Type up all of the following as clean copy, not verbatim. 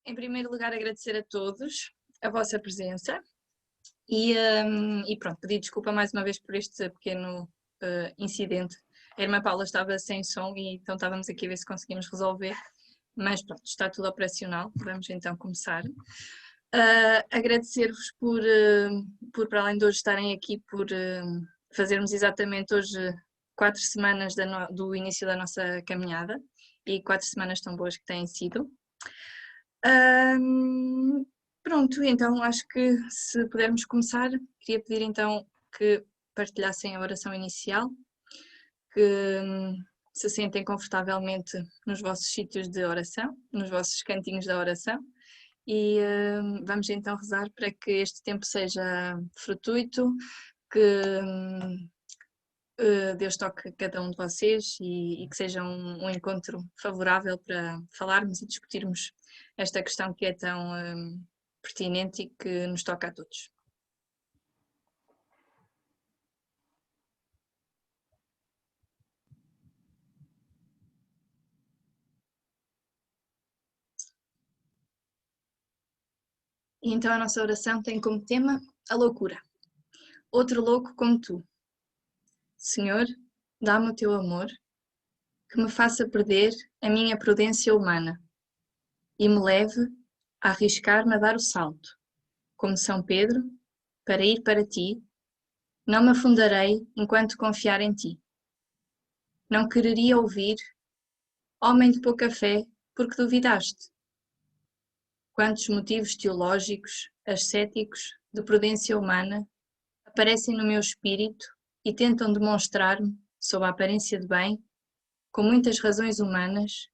em primeiro lugar, agradecer a todos a vossa presença e pronto, pedir desculpa mais uma vez por este pequeno incidente. A irmã Paula estava sem som e então estávamos aqui a ver se conseguimos resolver, mas pronto, está tudo operacional. Vamos então começar. Agradecer-vos por para além de hoje estarem aqui, por fazermos exatamente hoje 4 semanas do início da nossa caminhada e 4 semanas tão boas que têm sido. Pronto, então acho que se pudermos começar, queria pedir então que partilhassem a oração inicial, que se sentem confortavelmente nos vossos sítios de oração, nos vossos cantinhos da oração, e vamos então rezar para que este tempo seja frutuito, que Deus toque cada um de vocês e que seja um encontro favorável para falarmos e discutirmos esta questão que é tão pertinente e que nos toca a todos. E então a nossa oração tem como tema a loucura. Outro louco como tu. Senhor, dá-me o teu amor, que me faça perder a minha prudência humana e me leve a arriscar-me a dar o salto, como São Pedro, para ir para ti. Não me afundarei enquanto confiar em ti. Não quereria ouvir, homem de pouca fé, porque duvidaste. Quantos motivos teológicos, ascéticos, de prudência humana, aparecem no meu espírito e tentam demonstrar-me, sob a aparência de bem, com muitas razões humanas,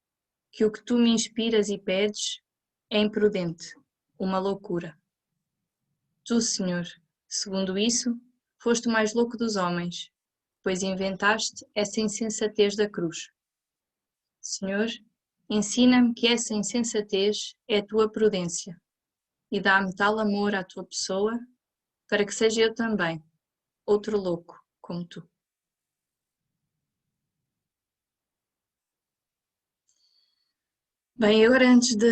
que o que tu me inspiras e pedes é imprudente, uma loucura. Tu, Senhor, segundo isso, foste o mais louco dos homens, pois inventaste essa insensatez da cruz. Senhor, ensina-me que essa insensatez é a tua prudência e dá-me tal amor à tua pessoa para que seja eu também, outro louco como tu. Bem, agora antes de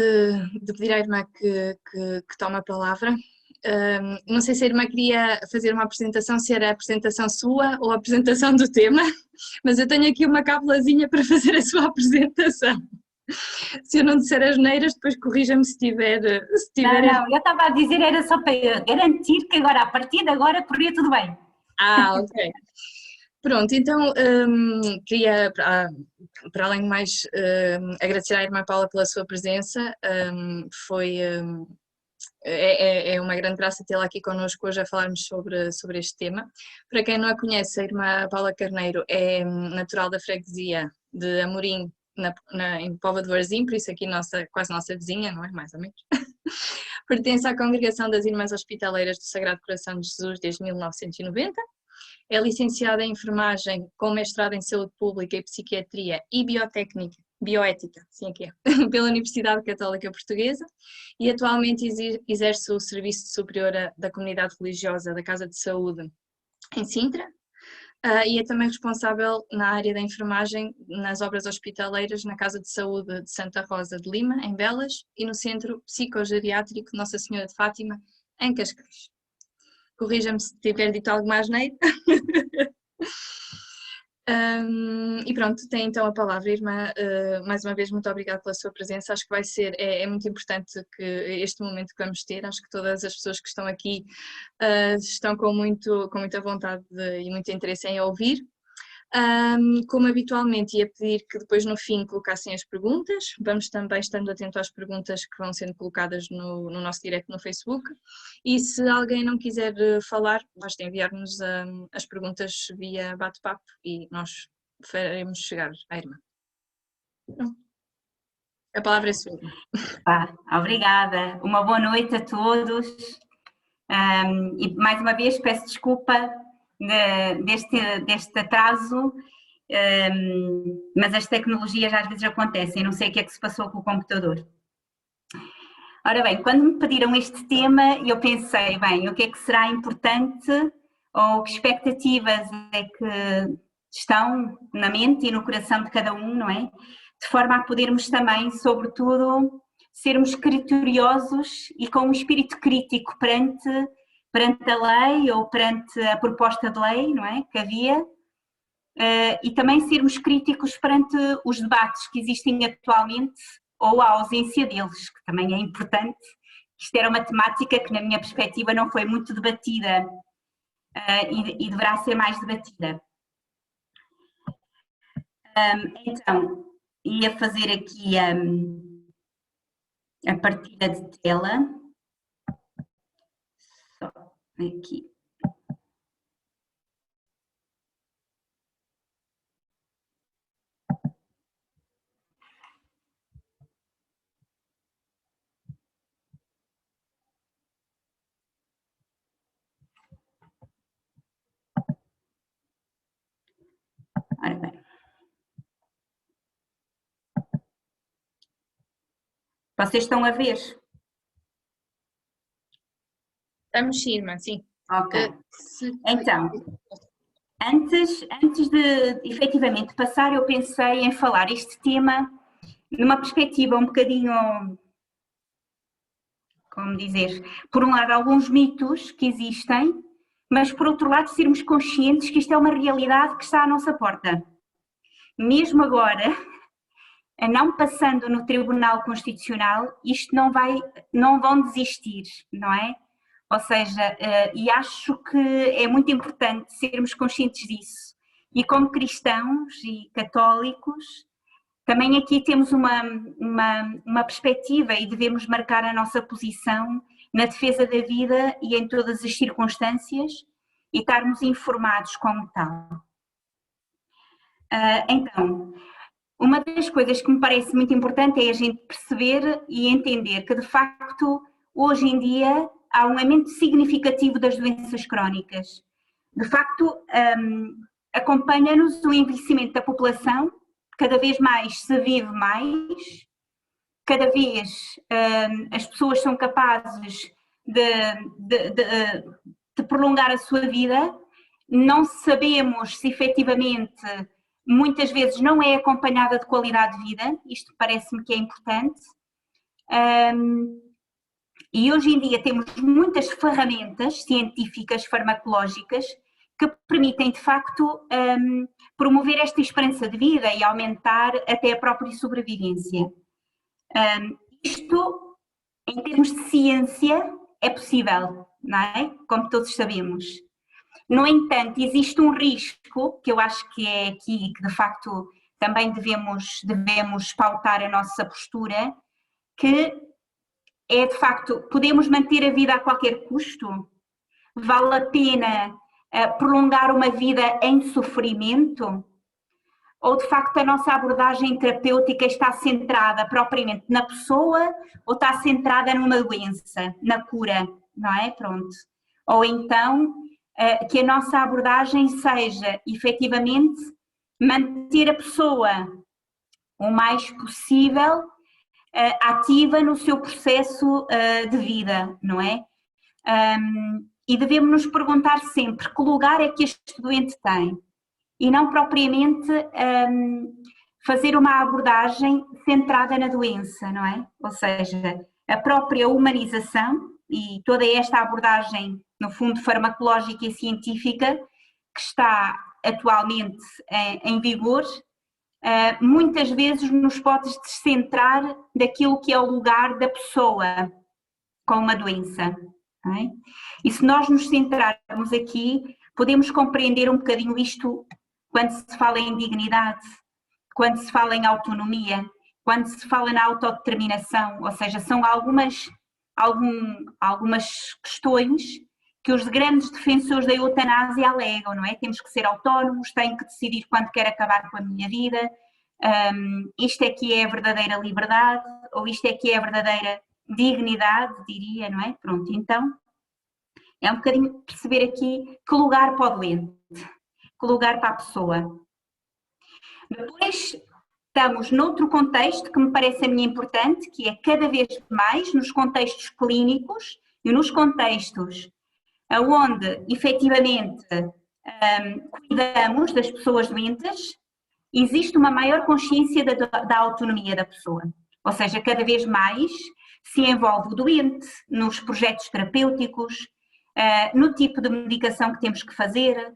pedir à irmã que tome a palavra, não sei se a irmã queria fazer uma apresentação, se era a apresentação sua ou a apresentação do tema, mas eu tenho aqui uma cábulazinha para fazer a sua apresentação. Se eu não disser asneiras, depois corrija-me se tiver... Não, eu estava a dizer, era só para garantir que agora, a partir de agora, corria tudo bem. Ok. Pronto, então queria, para além de mais, agradecer à irmã Paula pela sua presença. É uma grande graça tê-la aqui connosco hoje a falarmos sobre este tema. Para quem não a conhece, a irmã Paula Carneiro é natural da freguesia de Amorim, em Póvoa de Varzim, por isso aqui quase nossa vizinha, não é? Mais ou menos. Pertence à Congregação das Irmãs Hospitaleiras do Sagrado Coração de Jesus desde 1990. É licenciada em enfermagem com mestrado em saúde pública e psiquiatria e bioética, sim aqui é, pela Universidade Católica Portuguesa e atualmente exerce o Serviço Superior da Comunidade Religiosa da Casa de Saúde em Sintra e é também responsável na área da enfermagem nas obras hospitaleiras na Casa de Saúde de Santa Rosa de Lima, em Belas, e no Centro Psicogeriátrico Nossa Senhora de Fátima, em Cascais. Corrija-me se tiver dito algo mais neiro. E pronto, tem então a palavra, irmã. Mais uma vez, muito obrigada pela sua presença. Acho que vai ser, é muito importante que este momento que vamos ter. Acho que todas as pessoas que estão aqui estão com muita vontade e muito interesse em ouvir. Como habitualmente, ia pedir que depois no fim colocassem as perguntas. Vamos também estando atento às perguntas que vão sendo colocadas no nosso direct no Facebook. E se alguém não quiser falar, basta enviar-nos as perguntas via bate-papo e nós faremos chegar à irmã. A palavra é sua. Obrigada. Uma boa noite a todos. E mais uma vez peço desculpa deste atraso, mas as tecnologias às vezes acontecem, não sei o que é que se passou com o computador. Ora bem, quando me pediram este tema, eu pensei, bem, o que é que será importante ou que expectativas é que estão na mente e no coração de cada um, não é? De forma a podermos também, sobretudo, sermos criteriosos e com um espírito crítico perante a lei ou perante a proposta de lei, não é, que havia, e também sermos críticos perante os debates que existem atualmente ou a ausência deles, que também é importante. Isto era uma temática que, na minha perspectiva, não foi muito debatida e deverá ser mais debatida. Então, ia fazer aqui a partilha de tela. Só aqui. Ora bem. Vocês estão a ver? Estamos sim, irmã, sim. Ok. Então, antes de efetivamente passar, eu pensei em falar este tema numa perspectiva um bocadinho, como dizer, por um lado alguns mitos que existem, mas por outro lado sermos conscientes que isto é uma realidade que está à nossa porta. Mesmo agora, não passando no Tribunal Constitucional, isto não vão desistir, não é? Ou seja, e acho que é muito importante sermos conscientes disso. E como cristãos e católicos, também aqui temos uma perspectiva e devemos marcar a nossa posição na defesa da vida e em todas as circunstâncias e estarmos informados como tal. Então, uma das coisas que me parece muito importante é a gente perceber e entender que, de facto, hoje em dia há um aumento significativo das doenças crónicas. De facto, acompanha-nos o envelhecimento da população, cada vez mais se vive mais, cada vez as pessoas são capazes de prolongar a sua vida, não sabemos se efetivamente muitas vezes não é acompanhada de qualidade de vida, isto parece-me que é importante. E hoje em dia temos muitas ferramentas científicas, farmacológicas, que permitem de facto promover esta esperança de vida e aumentar até a própria sobrevivência. Isto, em termos de ciência, é possível, não é? Como todos sabemos. No entanto, existe um risco, que eu acho que é aqui que de facto também devemos pautar a nossa postura, que é de facto, podemos manter a vida a qualquer custo? Vale a pena prolongar uma vida em sofrimento? Ou de facto a nossa abordagem terapêutica está centrada propriamente na pessoa ou está centrada numa doença, na cura, não é? Pronto. Ou então que a nossa abordagem seja efetivamente manter a pessoa o mais possível ativa no seu processo de vida, não é? E devemos nos perguntar sempre que lugar é que este doente tem e não propriamente fazer uma abordagem centrada na doença, não é? Ou seja, a própria humanização e toda esta abordagem, no fundo, farmacológica e científica que está atualmente em vigor, muitas vezes nos pode descentrar daquilo que é o lugar da pessoa com uma doença. Não é? E se nós nos centrarmos aqui, podemos compreender um bocadinho isto quando se fala em dignidade, quando se fala em autonomia, quando se fala na autodeterminação, ou seja, são algumas questões que os grandes defensores da eutanásia alegam, não é? Temos que ser autónomos, tenho que decidir quando quero acabar com a minha vida, isto é que é a verdadeira liberdade, ou isto é que é a verdadeira dignidade, diria, não é? Pronto, então é um bocadinho perceber aqui que lugar para o doente, que lugar para a pessoa. Depois estamos noutro contexto que me parece a mim importante, que é cada vez mais nos contextos clínicos e nos contextos onde efetivamente cuidamos das pessoas doentes, existe uma maior consciência da autonomia da pessoa. Ou seja, cada vez mais se envolve o doente nos projetos terapêuticos, no tipo de medicação que temos que fazer.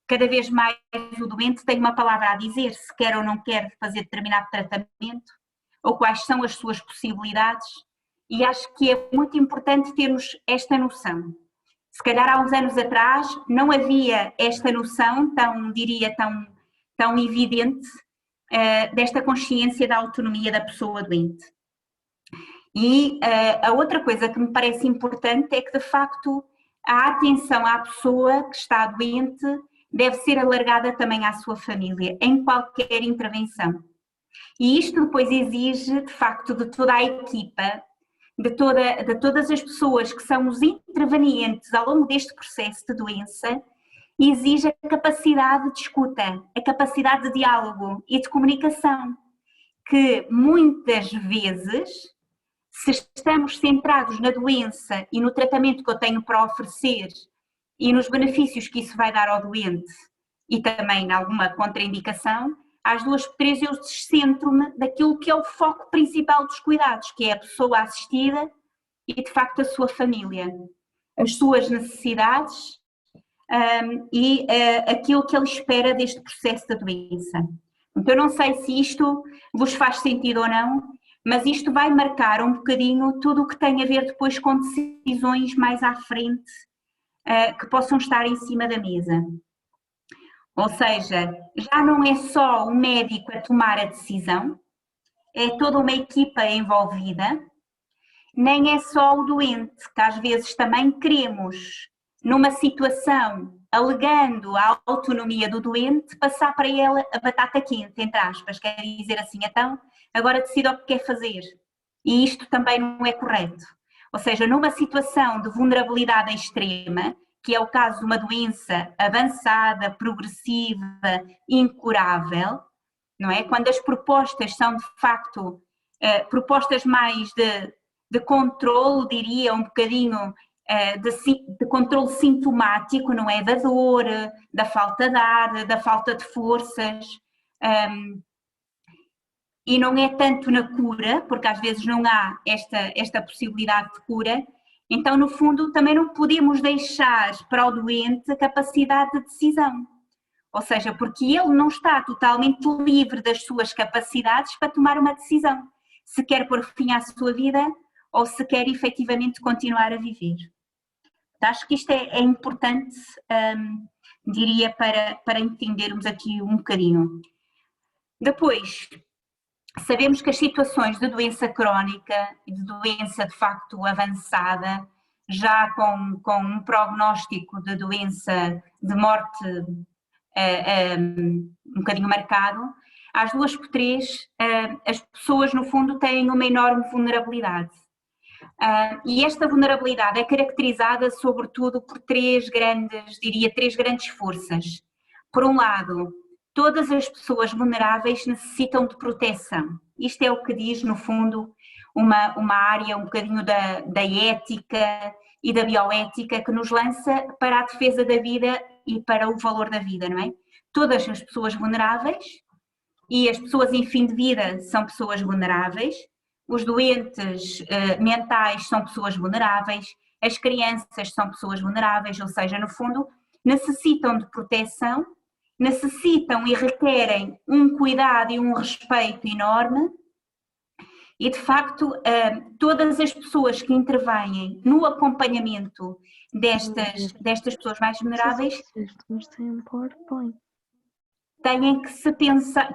Cada vez mais o doente tem uma palavra a dizer, se quer ou não quer fazer determinado tratamento, ou quais são as suas possibilidades, e acho que é muito importante termos esta noção. Se calhar há uns anos atrás não havia esta noção tão evidente desta consciência da autonomia da pessoa doente. E a outra coisa que me parece importante é que, de facto, a atenção à pessoa que está doente deve ser alargada também à sua família, em qualquer intervenção. E isto depois exige, de facto, de toda a equipa, de todas as pessoas que são os intervenientes ao longo deste processo de doença, exige a capacidade de escuta, a capacidade de diálogo e de comunicação, que muitas vezes, se estamos centrados na doença e no tratamento que eu tenho para oferecer e nos benefícios que isso vai dar ao doente e também em alguma contraindicação, às 2 por 3 eu descentro-me daquilo que é o foco principal dos cuidados, que é a pessoa assistida e de facto a sua família, as suas necessidades e aquilo que ele espera deste processo da doença. Então eu não sei se isto vos faz sentido ou não, mas isto vai marcar um bocadinho tudo o que tem a ver depois com decisões mais à frente que possam estar em cima da mesa. Ou seja, já não é só o médico a tomar a decisão, é toda uma equipa envolvida, nem é só o doente, que às vezes também queremos, numa situação alegando a autonomia do doente, passar para ela a batata quente, entre aspas, quer dizer assim, então agora decida o que quer fazer. E isto também não é correto. Ou seja, numa situação de vulnerabilidade extrema, que é o caso de uma doença avançada, progressiva, incurável, não é? Quando as propostas são de facto propostas mais de controle, diria, um bocadinho de controle sintomático, não é? Da dor, da falta de ar, da falta de forças, e não é tanto na cura, porque às vezes não há esta possibilidade de cura. Então, no fundo, também não podemos deixar para o doente a capacidade de decisão. Ou seja, porque ele não está totalmente livre das suas capacidades para tomar uma decisão. Se quer pôr fim à sua vida ou se quer efetivamente continuar a viver. Então, acho que isto é importante, diria, para entendermos aqui um bocadinho. Depois, sabemos que as situações de doença crónica e de doença de facto avançada, já com um prognóstico de doença de morte um bocadinho marcado, às 2 por 3 as pessoas no fundo têm uma enorme vulnerabilidade. E esta vulnerabilidade é caracterizada sobretudo por 3 grandes forças. Por um lado, todas as pessoas vulneráveis necessitam de proteção. Isto é o que diz, no fundo, uma área um bocadinho da ética e da bioética que nos lança para a defesa da vida e para o valor da vida, não é? Todas as pessoas vulneráveis, e as pessoas em fim de vida são pessoas vulneráveis, os doentes mentais são pessoas vulneráveis, as crianças são pessoas vulneráveis, ou seja, no fundo, necessitam de proteção, necessitam e requerem um cuidado e um respeito enorme e, de facto, todas as pessoas que intervêm no acompanhamento destas pessoas mais vulneráveis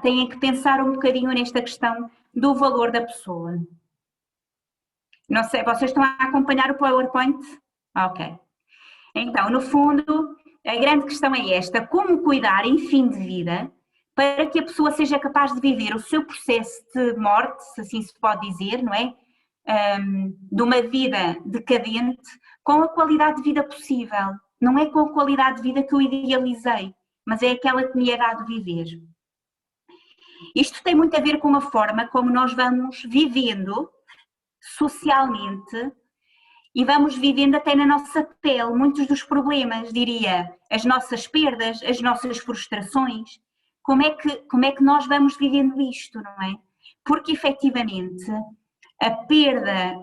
têm que pensar um bocadinho nesta questão do valor da pessoa. Não sei, vocês estão a acompanhar o PowerPoint? Ok. Então, no fundo, a grande questão é esta: como cuidar em fim de vida para que a pessoa seja capaz de viver o seu processo de morte, se assim se pode dizer, não é? De uma vida decadente, com a qualidade de vida possível. Não é com a qualidade de vida que eu idealizei, mas é aquela que me é dado viver. Isto tem muito a ver com a forma como nós vamos vivendo socialmente e vamos vivendo até na nossa pele muitos dos problemas, diria, as nossas perdas, as nossas frustrações. Como é que nós vamos vivendo isto, não é? porque efetivamente a perda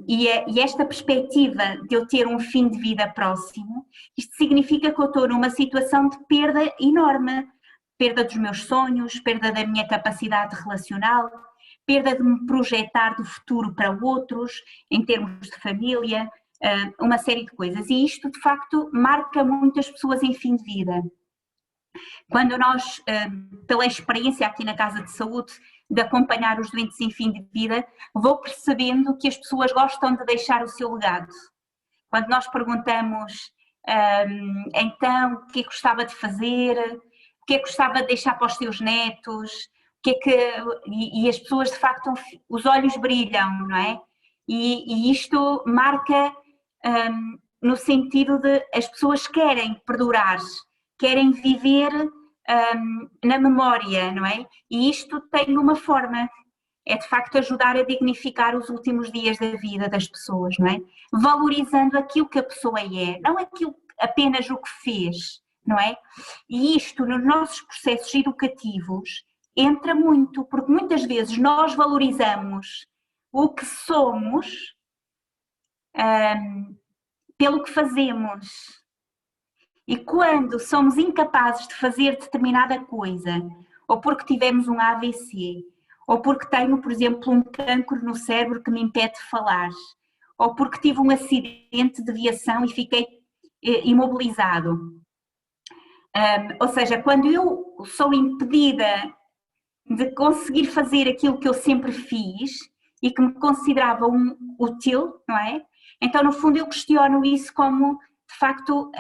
e esta perspectiva de eu ter um fim de vida próximo, isto significa que eu estou numa situação de perda enorme, perda dos meus sonhos, perda da minha capacidade relacional, perda de me projetar do futuro para outros, em termos de família, uma série de coisas. E isto, de facto, marca muitas pessoas em fim de vida. Quando nós, pela experiência aqui na Casa de Saúde, de acompanhar os doentes em fim de vida, vou percebendo que as pessoas gostam de deixar o seu legado. Quando nós perguntamos, então, o que é que gostava de fazer, o que é que gostava de deixar para os seus netos, o que é que... E as pessoas, de facto, os olhos brilham, não é? E isto marca no sentido de as pessoas querem perdurar, querem viver na memória, não é? E isto tem uma forma, é de facto ajudar a dignificar os últimos dias da vida das pessoas, não é? Valorizando aquilo que a pessoa é, não aquilo apenas o que fez, não é? E isto nos nossos processos educativos entra muito, porque muitas vezes nós valorizamos o que somos pelo que fazemos. E quando somos incapazes de fazer determinada coisa, ou porque tivemos um AVC, ou porque tenho, por exemplo, um cancro no cérebro que me impede de falar, ou porque tive um acidente de viação e fiquei imobilizado. Ou seja, quando eu sou impedida de conseguir fazer aquilo que eu sempre fiz e que me considerava útil, não é? Então, no fundo, eu questiono isso como, de facto,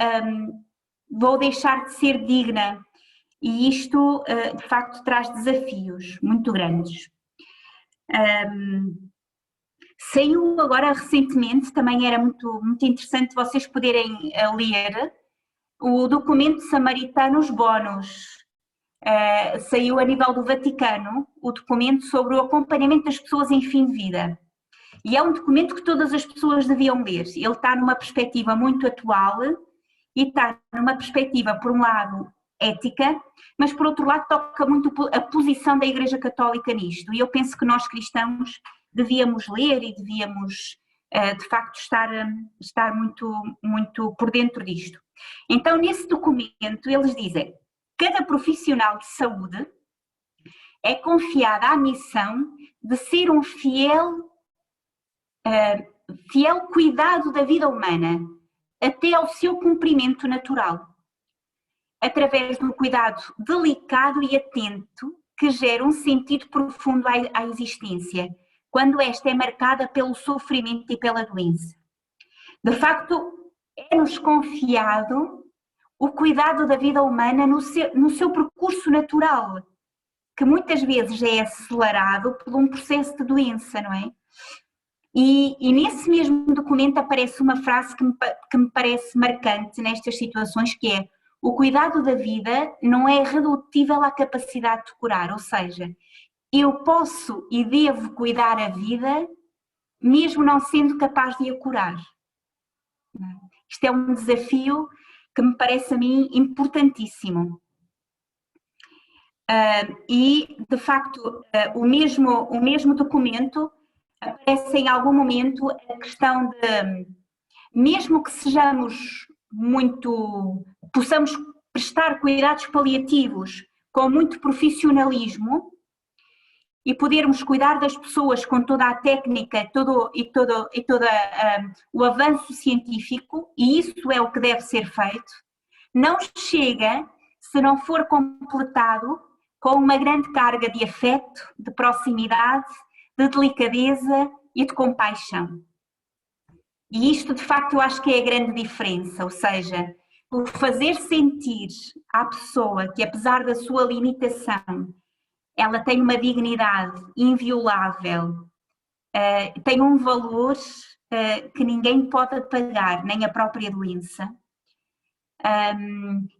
vou deixar de ser digna, e isto de facto traz desafios muito grandes. Saiu agora recentemente, também era muito interessante vocês poderem ler o documento Samaritanos Bonus. Saiu a nível do Vaticano o documento sobre o acompanhamento das pessoas em fim de vida. E é um documento que todas as pessoas deviam ler. Ele está numa perspectiva muito atual e está numa perspectiva, por um lado, ética, mas por outro lado toca muito a posição da Igreja Católica nisto. E eu penso que nós cristãos devíamos ler e devíamos, de facto, estar muito por dentro disto. Então, nesse documento, eles dizem: cada profissional de saúde é confiada a missão de ser um fiel cuidado da vida humana, até ao seu cumprimento natural, através de um cuidado delicado e atento que gera um sentido profundo à existência, quando esta é marcada pelo sofrimento e pela doença. De facto, é-nos confiado o cuidado da vida humana no seu percurso natural, que muitas vezes é acelerado por um processo de doença, não é? E nesse mesmo documento aparece uma frase que me parece marcante nestas situações, que é: o cuidado da vida não é redutível à capacidade de curar, ou seja, eu posso e devo cuidar a vida mesmo não sendo capaz de a curar. Isto é um desafio que me parece a mim importantíssimo. E, de facto, o mesmo documento aparece em algum momento a questão de, mesmo que possamos prestar cuidados paliativos com muito profissionalismo e podermos cuidar das pessoas com toda a técnica todo o avanço científico, e isso é o que deve ser feito, não chega se não for completado com uma grande carga de afeto, de proximidade, de delicadeza e de compaixão. E isto, de facto, eu acho que é a grande diferença, ou seja, o fazer sentir à pessoa que, apesar da sua limitação, ela tem uma dignidade inviolável, tem um valor que ninguém pode pagar, nem a própria doença,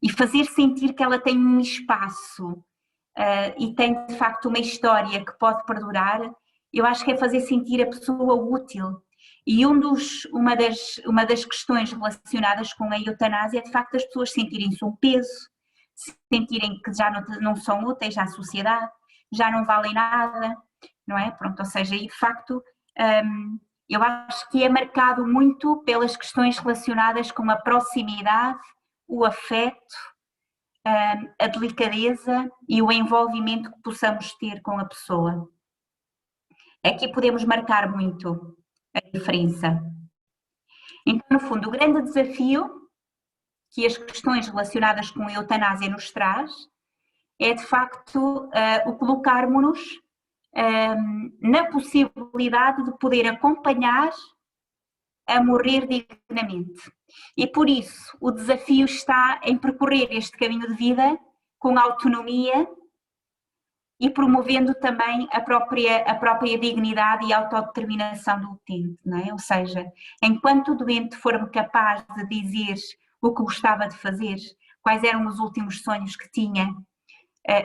e fazer sentir que ela tem um espaço e tem, de facto, uma história que pode perdurar. Eu acho que é fazer sentir a pessoa útil. E uma das questões relacionadas com a eutanásia é, de facto, as pessoas sentirem-se um peso, sentirem que já não são úteis à sociedade, já não valem nada, não é? Pronto, ou seja, e de facto eu acho que é marcado muito pelas questões relacionadas com a proximidade, o afeto, a delicadeza e o envolvimento que possamos ter com a pessoa. Aqui podemos marcar muito a diferença. Então, no fundo, o grande desafio que as questões relacionadas com a eutanásia nos traz é, de facto, o colocarmos-nos na possibilidade de poder acompanhar a morrer dignamente. E por isso o desafio está em percorrer este caminho de vida com autonomia e promovendo também a própria dignidade e autodeterminação do utente, não é? Ou seja, enquanto o doente for capaz de dizer o que gostava de fazer, quais eram os últimos sonhos que tinha,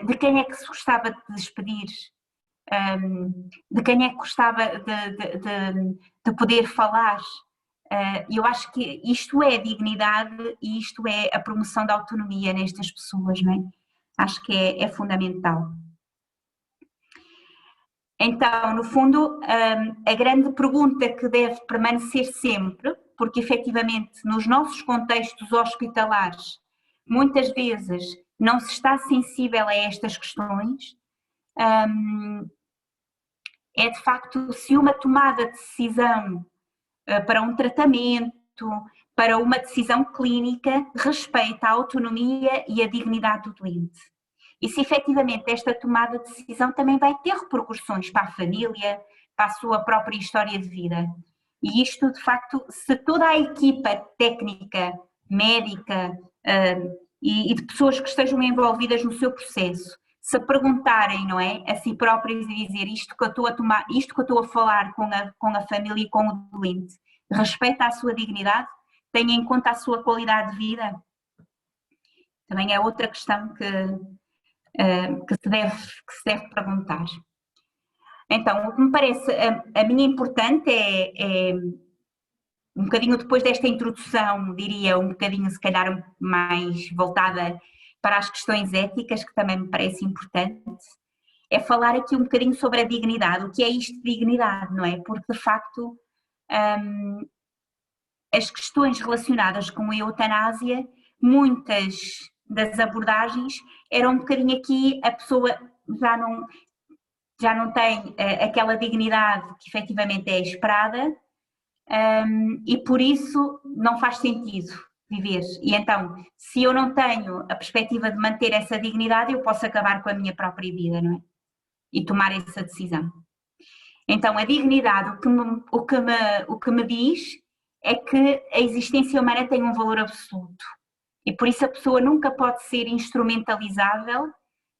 de quem é que se gostava de despedir, de quem é que gostava de poder falar. Eu acho que isto é dignidade e isto é a promoção da autonomia nestas pessoas, não é? Acho que é fundamental. Então, no fundo, a grande pergunta que deve permanecer sempre, porque efetivamente nos nossos contextos hospitalares, muitas vezes não se está sensível a estas questões, é de facto se uma tomada de decisão para um tratamento, para uma decisão clínica, respeita a autonomia e a dignidade do doente. E se efetivamente esta tomada de decisão também vai ter repercussões para a família, para a sua própria história de vida. E isto, de facto, se toda a equipa técnica, médica e de pessoas que estejam envolvidas no seu processo, se perguntarem, não é, a si próprias e dizer isto que eu estou a falar com a família e com o doente, respeita a sua dignidade, tenha em conta a sua qualidade de vida, também é outra questão que se deve perguntar. Então, o que me parece a mim importante é um bocadinho depois desta introdução, diria um bocadinho se calhar mais voltada para as questões éticas, que também me parece importante, é falar aqui um bocadinho sobre a dignidade, o que é isto de dignidade, não é? Porque de facto as questões relacionadas com a eutanásia, muitas das abordagens eram um bocadinho aqui, a pessoa já não tem aquela dignidade que efetivamente é esperada e por isso não faz sentido viver. E então, se eu não tenho a perspectiva de manter essa dignidade, eu posso acabar com a minha própria vida, não é? E tomar essa decisão. Então, a dignidade, o que me diz é que a existência humana tem um valor absoluto. E por isso a pessoa nunca pode ser instrumentalizável,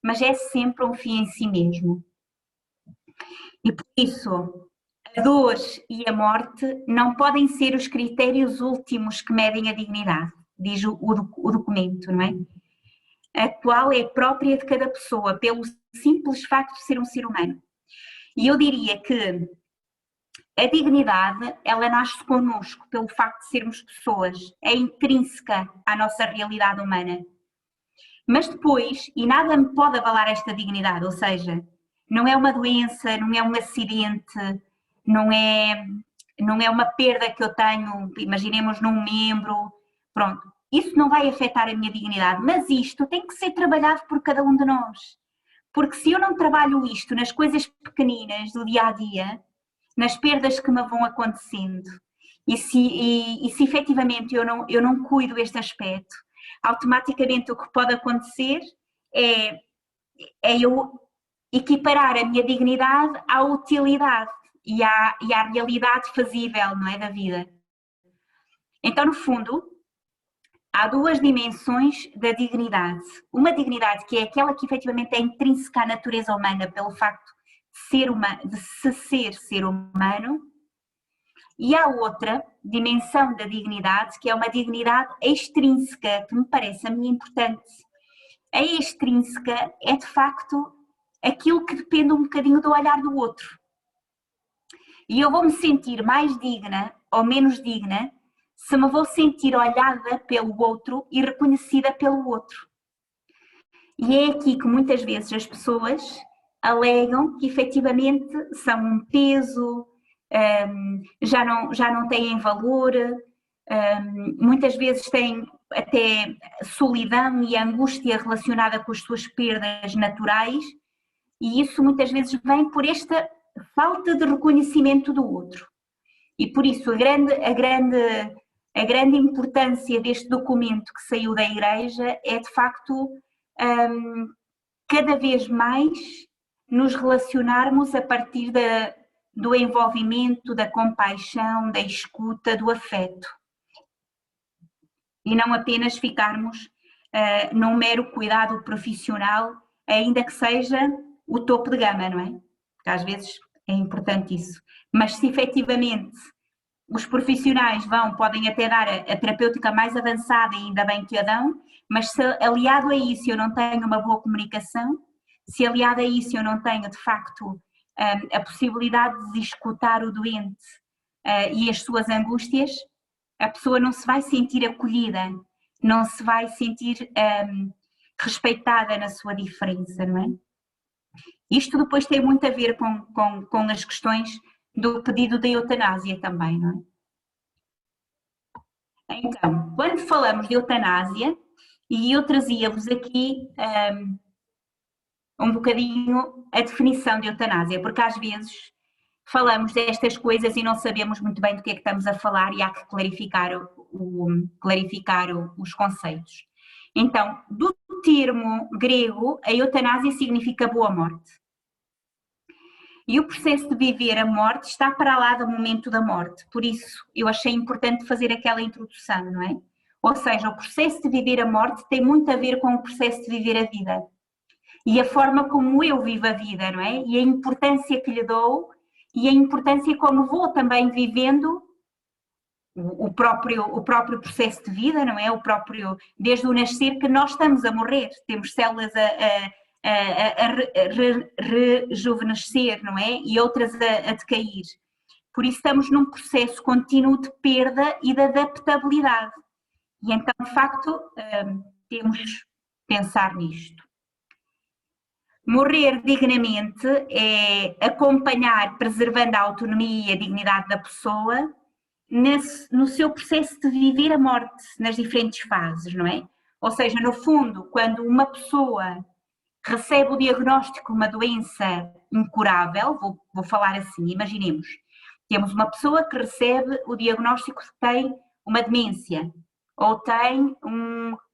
mas é sempre um fim em si mesmo. E por isso, a dor e a morte não podem ser os critérios últimos que medem a dignidade, diz o documento, não é? A qual é própria de cada pessoa, pelo simples facto de ser um ser humano. E eu diria que a dignidade, ela nasce connosco pelo facto de sermos pessoas, é intrínseca à nossa realidade humana. Mas depois, e nada me pode abalar esta dignidade, ou seja, não é uma doença, não é um acidente, não é uma perda que eu tenho, imaginemos num membro, pronto, isso não vai afetar a minha dignidade, mas isto tem que ser trabalhado por cada um de nós, porque se eu não trabalho isto nas coisas pequeninas do dia a dia, nas perdas que me vão acontecendo, e se efetivamente eu não cuido deste aspecto, automaticamente o que pode acontecer é eu equiparar a minha dignidade à utilidade e à realidade fazível, não é, da vida. Então, no fundo, há duas dimensões da dignidade. Uma dignidade que é aquela que efetivamente é intrínseca à natureza humana pelo facto de se ser ser humano, e há outra dimensão da dignidade que é uma dignidade extrínseca, que me parece a mim importante. A extrínseca é de facto aquilo que depende um bocadinho do olhar do outro. E eu vou me sentir mais digna ou menos digna se me vou sentir olhada pelo outro e reconhecida pelo outro. E é aqui que muitas vezes as pessoas alegam que efetivamente são um peso, já não têm valor, muitas vezes têm até solidão e angústia relacionada com as suas perdas naturais, e isso muitas vezes vem por esta falta de reconhecimento do outro. E por isso a grande importância deste documento que saiu da Igreja é, de facto, cada vez mais nos relacionarmos a partir do envolvimento, da compaixão, da escuta, do afeto. E não apenas ficarmos num mero cuidado profissional, ainda que seja o topo de gama, não é? Porque às vezes é importante isso. Mas se efetivamente os profissionais podem até dar a terapêutica mais avançada, e ainda bem que a dão, mas se aliado a isso eu não tenho uma boa comunicação, se aliado a isso eu não tenho de facto a possibilidade de escutar o doente e as suas angústias, a pessoa não se vai sentir acolhida, não se vai sentir respeitada na sua diferença, não é? Isto depois tem muito a ver com as questões do pedido de eutanásia também, não é? Então, quando falamos de eutanásia, e eu trazia-vos aqui um bocadinho a definição de eutanásia, porque às vezes falamos destas coisas e não sabemos muito bem do que é que estamos a falar e há que clarificar os conceitos. Então, do termo grego, a eutanásia significa boa morte. E o processo de viver a morte está para lá do momento da morte, por isso eu achei importante fazer aquela introdução, não é? Ou seja, o processo de viver a morte tem muito a ver com o processo de viver a vida. E a forma como eu vivo a vida, não é? E a importância que lhe dou e a importância como vou também vivendo o próprio processo de vida, não é? O próprio, desde o nascer que nós estamos a morrer, temos células a rejuvenescer, não é? E outras a decair. Por isso estamos num processo contínuo de perda e de adaptabilidade. E então, de facto, temos de pensar nisto. Morrer dignamente é acompanhar, preservando a autonomia e a dignidade da pessoa no seu processo de viver a morte nas diferentes fases, não é? Ou seja, no fundo, quando uma pessoa recebe o diagnóstico de uma doença incurável, vou falar assim, imaginemos, temos uma pessoa que recebe o diagnóstico que tem uma demência, ou tem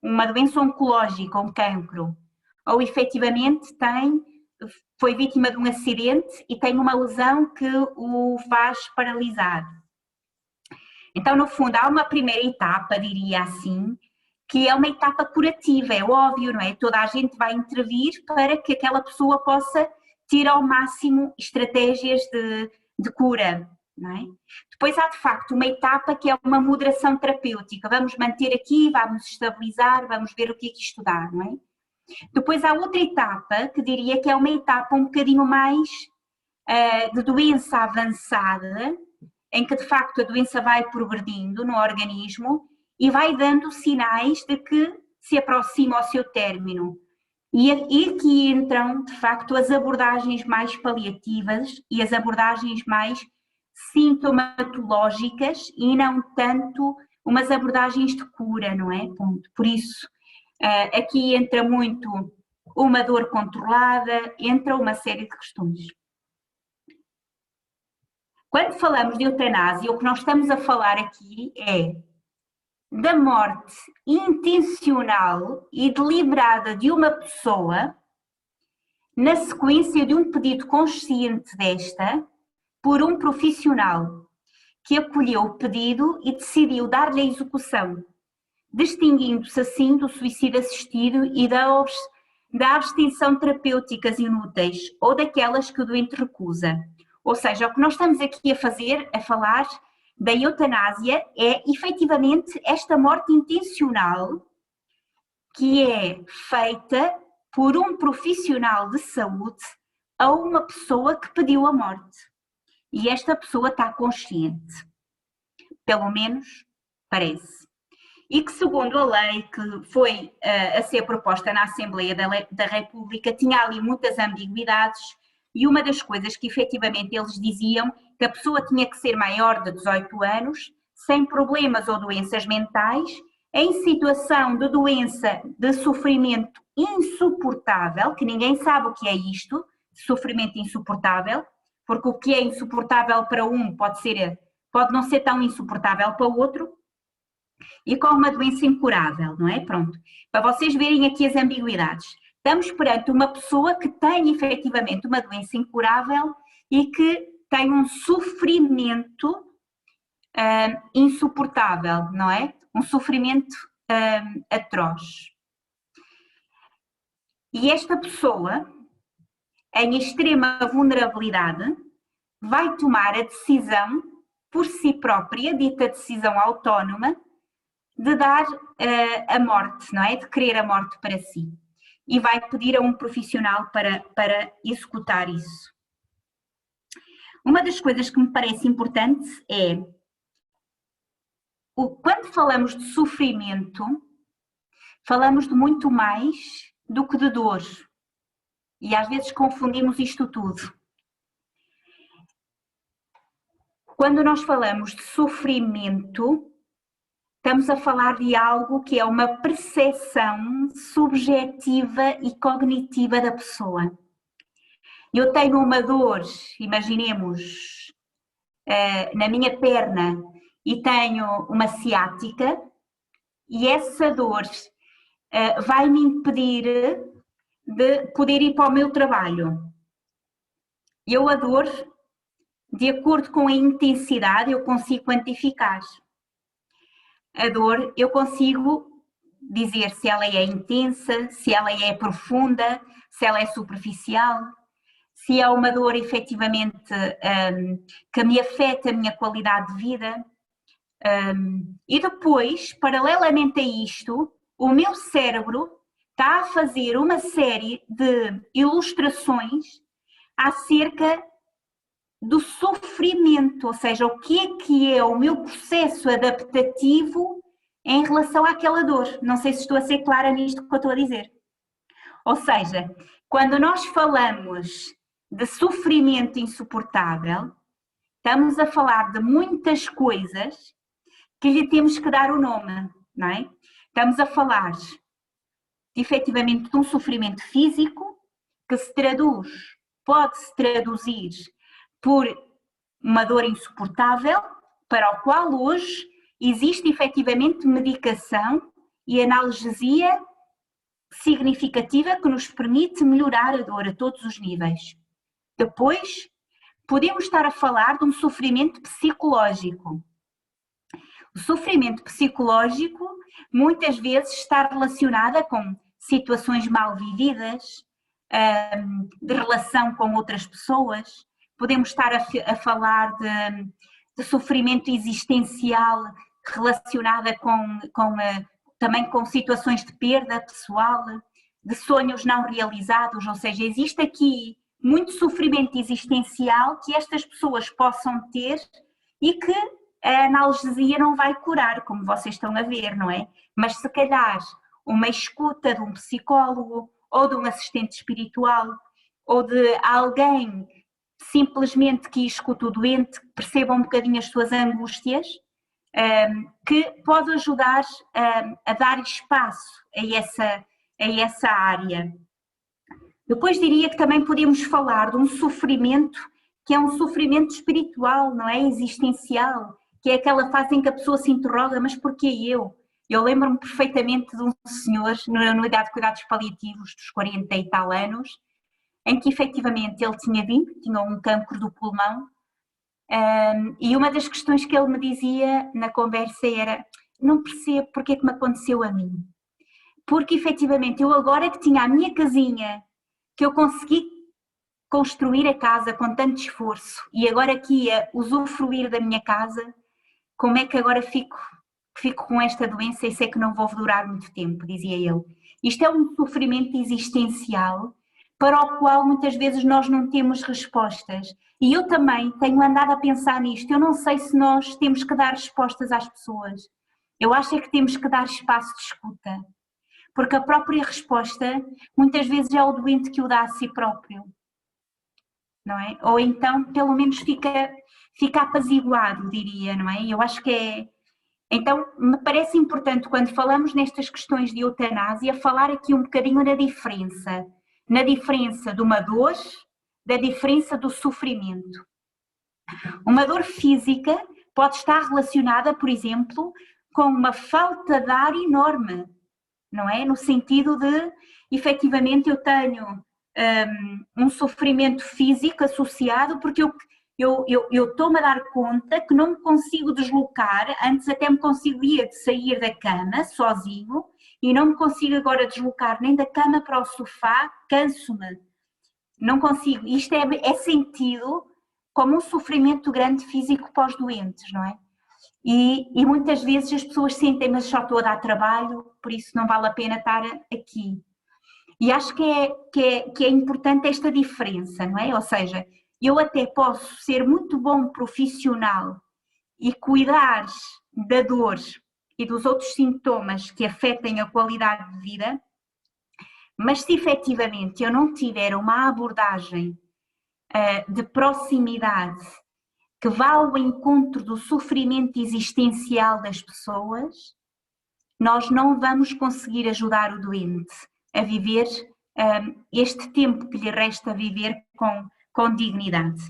uma doença oncológica, um cancro, ou efetivamente foi vítima de um acidente e tem uma lesão que o faz paralisar. Então, no fundo, há uma primeira etapa, diria assim, que é uma etapa curativa, é óbvio, não é? Toda a gente vai intervir para que aquela pessoa possa ter ao máximo estratégias de cura, não é? Depois há de facto uma etapa que é uma moderação terapêutica, vamos manter aqui, vamos estabilizar, vamos ver o que é que isto dá, não é? Depois há outra etapa que diria que é uma etapa um bocadinho mais de doença avançada, em que de facto a doença vai progredindo no organismo e vai dando sinais de que se aproxima ao seu término. E aqui entram, de facto, as abordagens mais paliativas e as abordagens mais sintomatológicas e não tanto umas abordagens de cura, não é? Por isso, aqui entra muito uma dor controlada, entra uma série de questões. Quando falamos de eutanásia, o que nós estamos a falar aqui é da morte intencional e deliberada de uma pessoa na sequência de um pedido consciente desta por um profissional que acolheu o pedido e decidiu dar-lhe a execução, distinguindo-se assim do suicídio assistido e da abstenção terapêuticas inúteis ou daquelas que o doente recusa. Ou seja, o que nós estamos aqui a falar da eutanásia é efetivamente esta morte intencional que é feita por um profissional de saúde a uma pessoa que pediu a morte. E esta pessoa está consciente, pelo menos parece. E que segundo a lei que foi a ser proposta na Assembleia da República tinha ali muitas ambiguidades, e uma das coisas que efetivamente eles diziam que a pessoa tinha que ser maior de 18 anos, sem problemas ou doenças mentais, em situação de doença de sofrimento insuportável, que ninguém sabe o que é isto, sofrimento insuportável, porque o que é insuportável para um pode não ser tão insuportável para o outro, e com uma doença incurável, não é? Pronto, para vocês verem aqui as ambiguidades. Estamos perante uma pessoa que tem efetivamente uma doença incurável e que tem um sofrimento insuportável, não é? Um sofrimento atroz. E esta pessoa, em extrema vulnerabilidade, vai tomar a decisão por si própria, dita decisão autónoma, de dar a morte, não é? De querer a morte para si. E vai pedir a um profissional para executar isso. Uma das coisas que me parece importante é, quando falamos de sofrimento, falamos de muito mais do que de dor. E às vezes confundimos isto tudo. Quando nós falamos de sofrimento, estamos a falar de algo que é uma percepção subjetiva e cognitiva da pessoa. Eu tenho uma dor, imaginemos, na minha perna e tenho uma ciática e essa dor vai me impedir de poder ir para o meu trabalho. Eu a dor, de acordo com a intensidade, eu consigo quantificar. A dor, eu consigo dizer se ela é intensa, se ela é profunda, se ela é superficial, se é uma dor efetivamente que me afeta a minha qualidade de vida. E depois, paralelamente a isto, o meu cérebro está a fazer uma série de ilustrações acerca do sofrimento, ou seja, o que é o meu processo adaptativo em relação àquela dor. Não sei se estou a ser clara nisto que eu estou a dizer. Ou seja, quando nós falamos de sofrimento insuportável, estamos a falar de muitas coisas que lhe temos que dar o nome, não é? Estamos a falar efetivamente de um sofrimento físico que pode-se traduzir por uma dor insuportável, para o qual hoje existe efetivamente medicação e analgesia significativa que nos permite melhorar a dor a todos os níveis. Depois, podemos estar a falar de um sofrimento psicológico. O sofrimento psicológico muitas vezes está relacionado com situações mal vividas, de relação com outras pessoas. Podemos estar a falar de sofrimento existencial relacionada também com situações de perda pessoal, de sonhos não realizados, ou seja, existe aqui muito sofrimento existencial que estas pessoas possam ter e que a analgesia não vai curar, como vocês estão a ver, não é? Mas se calhar uma escuta de um psicólogo ou de um assistente espiritual ou de alguém simplesmente que escuta o doente, que perceba um bocadinho as suas angústias, que pode ajudar a dar espaço a essa área. Depois diria que também podemos falar de um sofrimento que é um sofrimento espiritual, não é? Existencial, que é aquela fase em que a pessoa se interroga, mas porquê eu? Eu lembro-me perfeitamente de um senhor na unidade de cuidados paliativos dos 40 e tal anos, em que efetivamente ele tinha um cancro do pulmão, e uma das questões que ele me dizia na conversa era: não percebo porque é que me aconteceu a mim. Porque efetivamente eu agora que tinha a minha casinha, que eu consegui construir a casa com tanto esforço e agora que ia usufruir da minha casa, como é que agora fico com esta doença e sei que não vou durar muito tempo, dizia ele. Isto é um sofrimento existencial para o qual muitas vezes nós não temos respostas. E eu também tenho andado a pensar nisto. Eu não sei se nós temos que dar respostas às pessoas. Eu acho é que temos que dar espaço de escuta. Porque a própria resposta muitas vezes é o doente que o dá a si próprio. não é? Ou então, pelo menos fica apaziguado, diria, não é? Eu acho que é... Então, me parece importante, quando falamos nestas questões de eutanásia, falar aqui um bocadinho na diferença de uma dor, da diferença do sofrimento. Uma dor física pode estar relacionada, por exemplo, com uma falta de ar enorme, não é? No sentido de, efetivamente, eu tenho um sofrimento físico associado porque eu estou-me a dar conta que não me consigo deslocar, antes até me conseguia sair da cama sozinho e não me consigo agora deslocar nem da cama para o sofá, canso-me, não consigo. Isto é sentido como um sofrimento grande físico para os doentes, não é? E muitas vezes as pessoas sentem, mas só estou a dar trabalho, por isso não vale a pena estar aqui. E acho que é importante esta diferença, não é? Ou seja, eu até posso ser muito bom profissional e cuidar da dor e dos outros sintomas que afetem a qualidade de vida, mas se efetivamente eu não tiver uma abordagem de proximidade que vá ao encontro do sofrimento existencial das pessoas, nós não vamos conseguir ajudar o doente a viver este tempo que lhe resta viver com dignidade.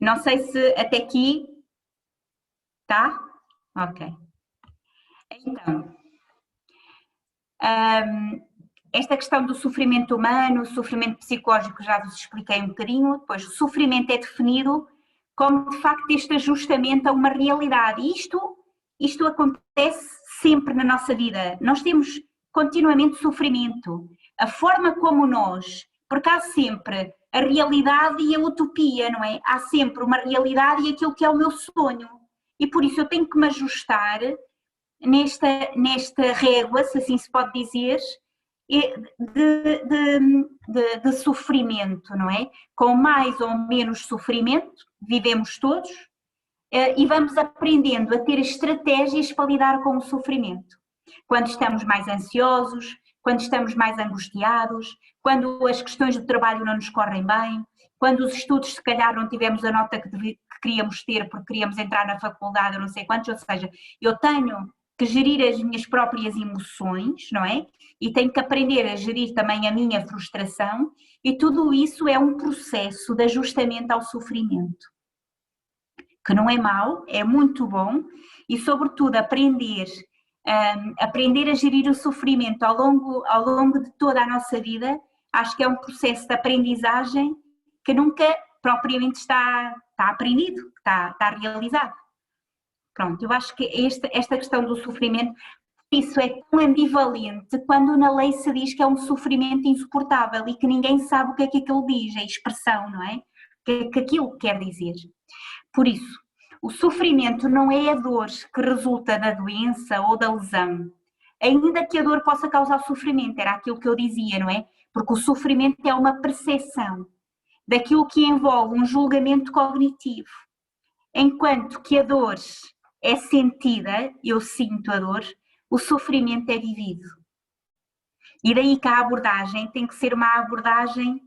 Não sei se até aqui está? Ok. Então, esta questão do sofrimento humano, o sofrimento psicológico já vos expliquei um bocadinho, depois o sofrimento é definido como de facto este ajustamento a uma realidade. E isto acontece sempre na nossa vida, nós temos continuamente sofrimento. A forma como nós, porque há sempre a realidade e a utopia, não é? Há sempre uma realidade e aquilo que é o meu sonho. E por isso eu tenho que me ajustar nesta régua, se assim se pode dizer, de sofrimento, não é? Com mais ou menos sofrimento, vivemos todos, e vamos aprendendo a ter estratégias para lidar com o sofrimento. Quando estamos mais ansiosos, quando estamos mais angustiados, quando as questões do trabalho não nos correm bem, quando os estudos se calhar não tivemos a nota que queríamos ter porque queríamos entrar na faculdade ou não sei quantos, ou seja, eu tenho que gerir as minhas próprias emoções, não é? E tenho que aprender a gerir também a minha frustração, e tudo isso é um processo de ajustamento ao sofrimento, que não é mau, é muito bom, e sobretudo aprender a gerir o sofrimento ao longo de toda a nossa vida, acho que é um processo de aprendizagem que nunca propriamente está aprendido, está realizado. Pronto, eu acho que esta questão do sofrimento, isso é tão ambivalente quando na lei se diz que é um sofrimento insuportável e que ninguém sabe o que é que aquilo diz, a expressão, não é? O que é que aquilo quer dizer. Por isso, o sofrimento não é a dor que resulta da doença ou da lesão, ainda que a dor possa causar sofrimento, era aquilo que eu dizia, não é? Porque o sofrimento é uma percepção daquilo que envolve um julgamento cognitivo, enquanto que a dor é sentida, eu sinto a dor, o sofrimento é vivido. E daí que a abordagem tem que ser uma abordagem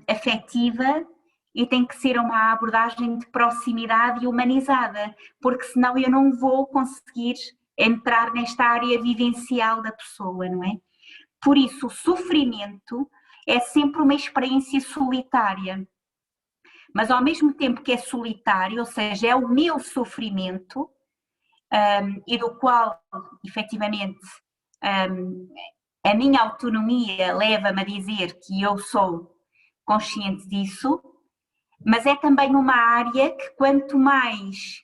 afetiva e tem que ser uma abordagem de proximidade e humanizada, porque senão eu não vou conseguir entrar nesta área vivencial da pessoa, não é? Por isso o sofrimento é sempre uma experiência solitária, mas ao mesmo tempo que é solitário, ou seja, é o meu sofrimento, e do qual, efetivamente, a minha autonomia leva-me a dizer que eu sou consciente disso, mas é também uma área que quanto mais,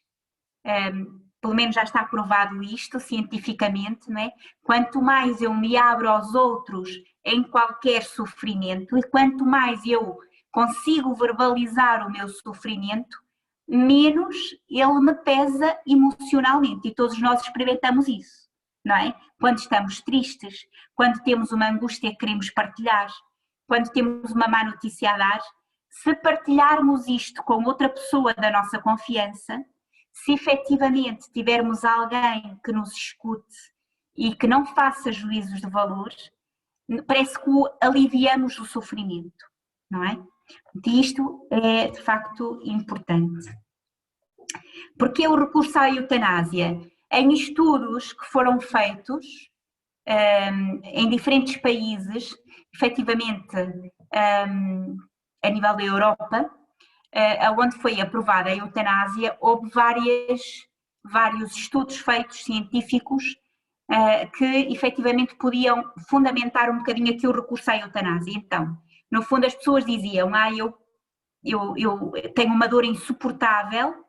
pelo menos já está provado isto cientificamente, não é? Quanto mais eu me abro aos outros em qualquer sofrimento e quanto mais eu consigo verbalizar o meu sofrimento, menos ele me pesa emocionalmente, e todos nós experimentamos isso, não é? Quando estamos tristes, quando temos uma angústia que queremos partilhar, quando temos uma má notícia a dar, se partilharmos isto com outra pessoa da nossa confiança, se efetivamente tivermos alguém que nos escute e que não faça juízos de valor, parece que aliviamos o sofrimento, não é? E isto é de facto importante. Porque o recurso à eutanásia? Em estudos que foram feitos em diferentes países, efetivamente a nível da Europa, onde foi aprovada a eutanásia, houve vários estudos feitos científicos que efetivamente podiam fundamentar um bocadinho aqui o recurso à eutanásia. Então, no fundo as pessoas diziam, eu tenho uma dor insuportável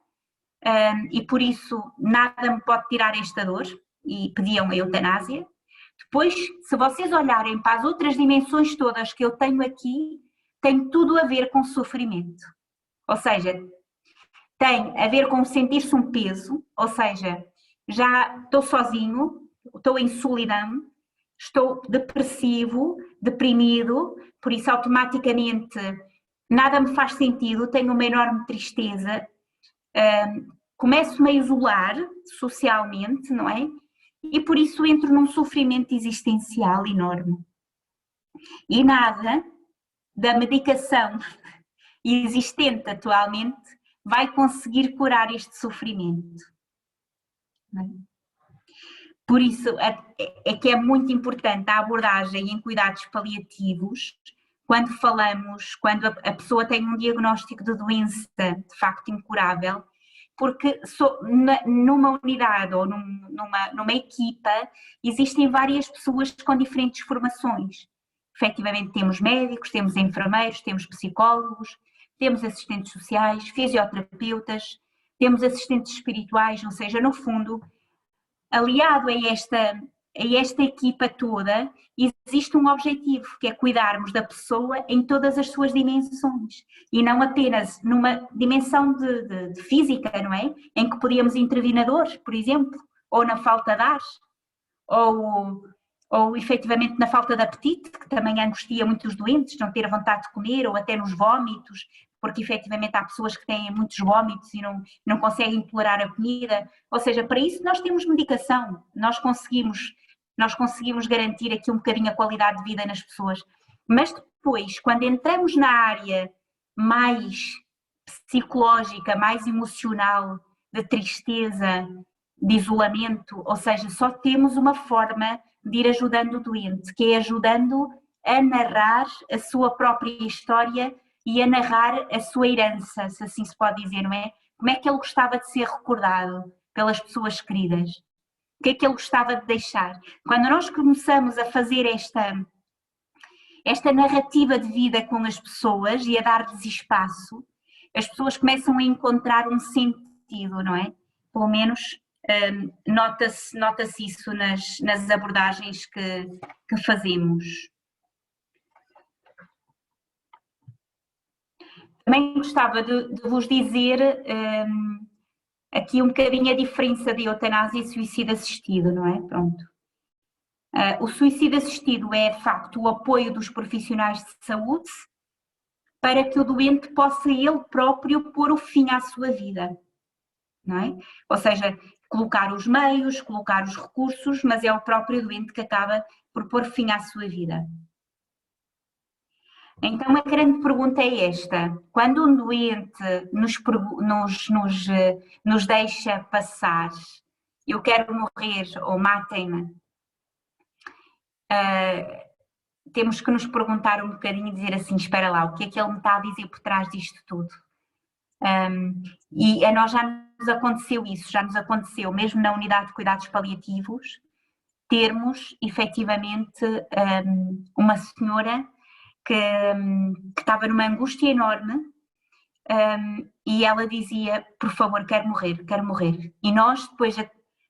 e por isso nada me pode tirar esta dor, e pediam a eutanásia. Depois, se vocês olharem para as outras dimensões todas que eu tenho aqui, tem tudo a ver com sofrimento. Ou seja, tem a ver com sentir-se um peso, ou seja, já estou sozinho, estou em solidão, estou depressivo, deprimido, por isso automaticamente nada me faz sentido, tenho uma enorme tristeza, começo-me a isolar socialmente, não é? E por isso entro num sofrimento existencial enorme. E nada da medicação existente atualmente vai conseguir curar este sofrimento. Por isso é que é muito importante a abordagem em cuidados paliativos, quando a pessoa tem um diagnóstico de doença de facto incurável, porque numa unidade ou numa equipa existem várias pessoas com diferentes formações. Efetivamente temos médicos, temos enfermeiros, temos psicólogos, temos assistentes sociais, fisioterapeutas, temos assistentes espirituais, ou seja, no fundo, aliado a esta equipa toda, existe um objetivo, que é cuidarmos da pessoa em todas as suas dimensões, e não apenas numa dimensão de física, não é? Em que podíamos intervir na dor, por exemplo, ou na falta de ar, ou efetivamente na falta de apetite, que também angustia muitos doentes, não ter vontade de comer, ou até nos vómitos, porque efetivamente há pessoas que têm muitos vómitos e não conseguem tolerar a comida. Ou seja, para isso nós temos medicação, nós conseguimos garantir aqui um bocadinho a qualidade de vida nas pessoas. Mas depois, quando entramos na área mais psicológica, mais emocional, de tristeza, de isolamento, ou seja, só temos uma forma de ir ajudando o doente, que é ajudando a narrar a sua própria história e a narrar a sua herança, se assim se pode dizer, não é? Como é que ele gostava de ser recordado pelas pessoas queridas? O que é que ele gostava de deixar? Quando nós começamos a fazer esta narrativa de vida com as pessoas e a dar-lhes espaço, as pessoas começam a encontrar um sentido, não é? Pelo menos nota-se isso nas abordagens que fazemos. Também gostava de vos dizer aqui um bocadinho a diferença de eutanásia e suicídio assistido, não é? Pronto. O suicídio assistido é, de facto, o apoio dos profissionais de saúde para que o doente possa ele próprio pôr o fim à sua vida, não é? Ou seja, colocar os meios, colocar os recursos, mas é o próprio doente que acaba por pôr fim à sua vida. Então a grande pergunta é esta: quando um doente nos deixa passar, eu quero morrer ou matem-me, temos que nos perguntar um bocadinho e dizer assim, espera lá, o que é que ele me está a dizer por trás disto tudo? E a nós já nos aconteceu isso, já nos aconteceu mesmo na unidade de cuidados paliativos, termos efetivamente uma senhora que estava numa angústia enorme e ela dizia, por favor, quero morrer. E nós depois,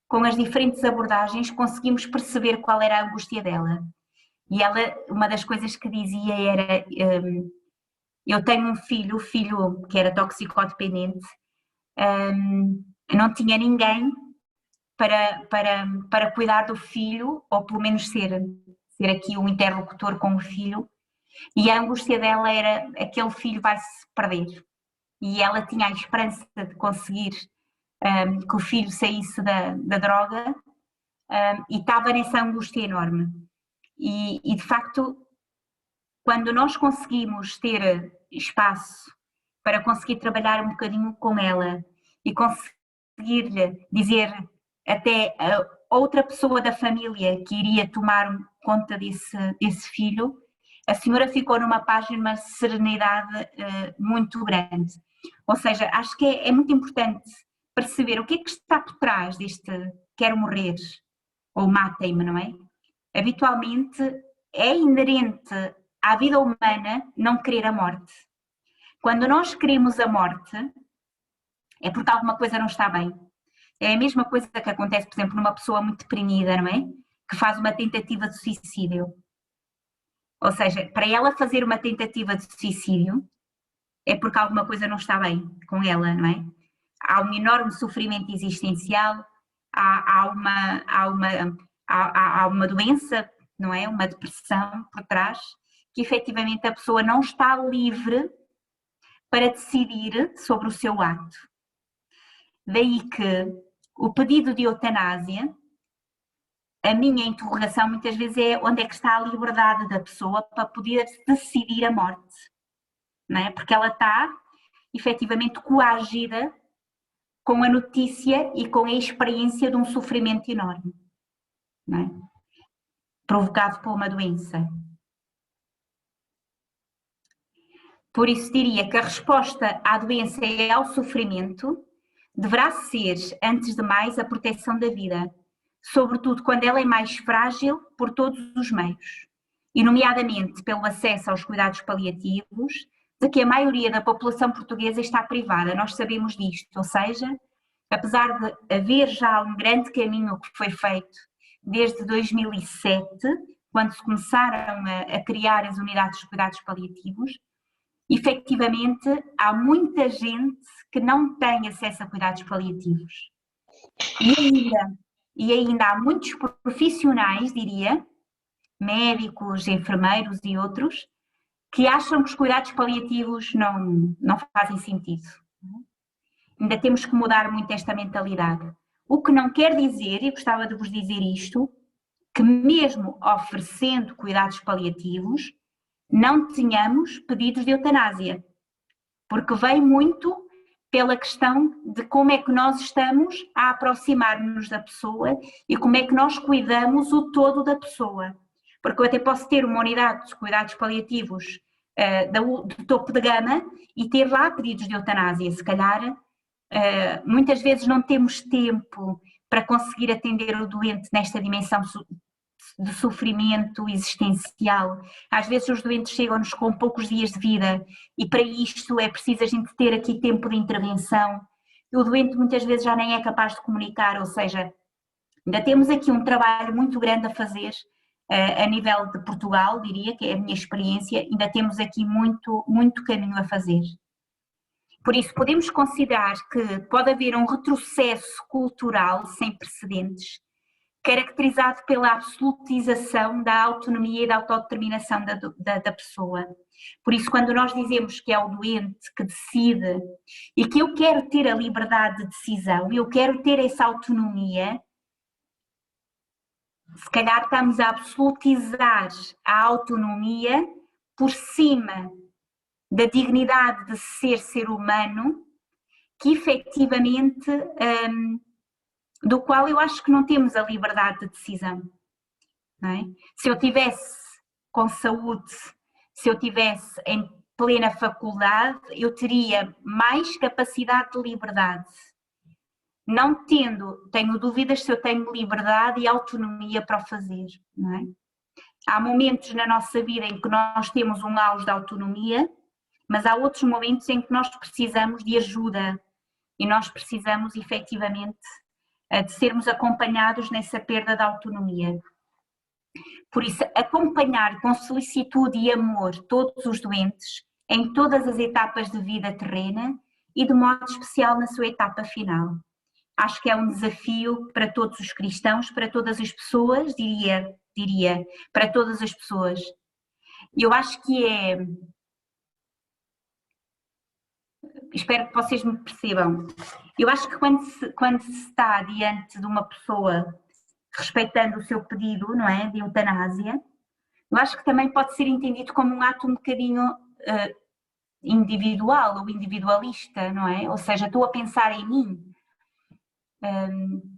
com as diferentes abordagens, conseguimos perceber qual era a angústia dela. E ela, uma das coisas que dizia era, eu tenho um filho, o filho que era toxicodependente, não tinha ninguém para cuidar do filho, ou pelo menos ser aqui um interlocutor com o filho, e a angústia dela era aquele filho vai-se perder. E ela tinha a esperança de conseguir que o filho saísse da droga e estava nessa angústia enorme. E de facto, quando nós conseguimos ter espaço para conseguir trabalhar um bocadinho com ela e conseguir-lhe dizer até a outra pessoa da família que iria tomar conta desse filho, a senhora ficou numa paz e numa serenidade muito grande. Ou seja, acho que é muito importante perceber o que é que está por trás deste quero morrer ou matem-me, não é? Habitualmente é inerente à vida humana não querer a morte. Quando nós queremos a morte, é porque alguma coisa não está bem. É a mesma coisa que acontece, por exemplo, numa pessoa muito deprimida, não é? Que faz uma tentativa de suicídio. Ou seja, para ela fazer uma tentativa de suicídio, é porque alguma coisa não está bem com ela, não é? Há um enorme sofrimento existencial, há uma doença, não é? Uma depressão por trás, que efetivamente a pessoa não está livre para decidir sobre o seu ato. Daí que o pedido de eutanásia, a minha interrogação muitas vezes é onde é que está a liberdade da pessoa para poder decidir a morte, não é? Porque ela está efetivamente coagida com a notícia e com a experiência de um sofrimento enorme, não é? Provocado por uma doença. Por isso diria que a resposta à doença e ao sofrimento deverá ser, antes de mais, a proteção da vida, sobretudo quando ela é mais frágil por todos os meios, e nomeadamente pelo acesso aos cuidados paliativos, de que a maioria da população portuguesa está privada, nós sabemos disto, ou seja, apesar de haver já um grande caminho que foi feito desde 2007, quando se começaram a criar as unidades de cuidados paliativos, efetivamente há muita gente que não tem acesso a cuidados paliativos. E ainda há muitos profissionais, diria, médicos, enfermeiros e outros, que acham que os cuidados paliativos não fazem sentido. Ainda temos que mudar muito esta mentalidade. O que não quer dizer, e gostava de vos dizer isto, que mesmo oferecendo cuidados paliativos, não tenhamos pedidos de eutanásia, porque vem muito pela questão de como é que nós estamos a aproximar-nos da pessoa e como é que nós cuidamos o todo da pessoa. Porque eu até posso ter uma unidade de cuidados paliativos de topo de gama e ter lá pedidos de eutanásia. Se calhar, muitas vezes não temos tempo para conseguir atender o doente nesta dimensão de sofrimento existencial. Às vezes os doentes chegam-nos com poucos dias de vida e para isto é preciso a gente ter aqui tempo de intervenção. E o doente muitas vezes já nem é capaz de comunicar, ou seja, ainda temos aqui um trabalho muito grande a fazer a nível de Portugal, diria, que é a minha experiência, ainda temos aqui muito, muito caminho a fazer. Por isso podemos considerar que pode haver um retrocesso cultural sem precedentes, caracterizado pela absolutização da autonomia e da autodeterminação da pessoa. Por isso, quando nós dizemos que é o doente que decide e que eu quero ter a liberdade de decisão, eu quero ter essa autonomia, se calhar estamos a absolutizar a autonomia por cima da dignidade de ser humano, que efetivamente do qual eu acho que não temos a liberdade de decisão, não é? Se eu tivesse com saúde, se eu tivesse em plena faculdade, eu teria mais capacidade de liberdade. Não tenho dúvidas se eu tenho liberdade e autonomia para o fazer, não é? Há momentos na nossa vida em que nós temos um auge de autonomia, mas há outros momentos em que nós precisamos de ajuda e nós precisamos efetivamente de sermos acompanhados nessa perda de autonomia. Por isso, acompanhar com solicitude e amor todos os doentes em todas as etapas de vida terrena e de modo especial na sua etapa final. Acho que é um desafio para todos os cristãos, para todas as pessoas, diria, para todas as pessoas. Eu acho que espero que vocês me percebam. Eu acho que quando se está diante de uma pessoa respeitando o seu pedido, não é, de eutanásia, eu acho que também pode ser entendido como um ato um bocadinho individual ou individualista, não é? Ou seja, estou a pensar em mim.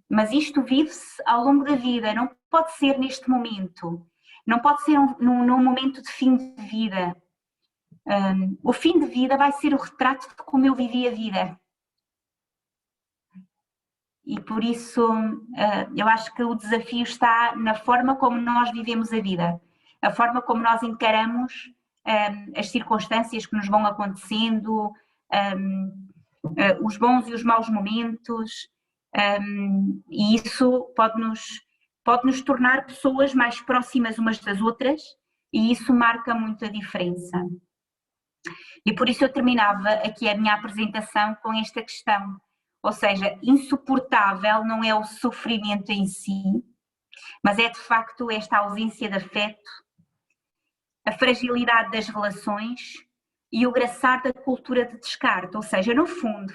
Mas isto vive-se ao longo da vida, não pode ser neste momento, não pode ser num momento de fim de vida. O fim de vida vai ser o retrato de como eu vivi a vida. E por isso eu acho que o desafio está na forma como nós vivemos a vida, a forma como nós encaramos as circunstâncias que nos vão acontecendo, os bons e os maus momentos, e isso pode nos tornar pessoas mais próximas umas das outras, e isso marca muito a diferença. E por isso eu terminava aqui a minha apresentação com esta questão, ou seja, insuportável não é o sofrimento em si, mas é de facto esta ausência de afeto, a fragilidade das relações e o graçar da cultura de descarte, ou seja, no fundo,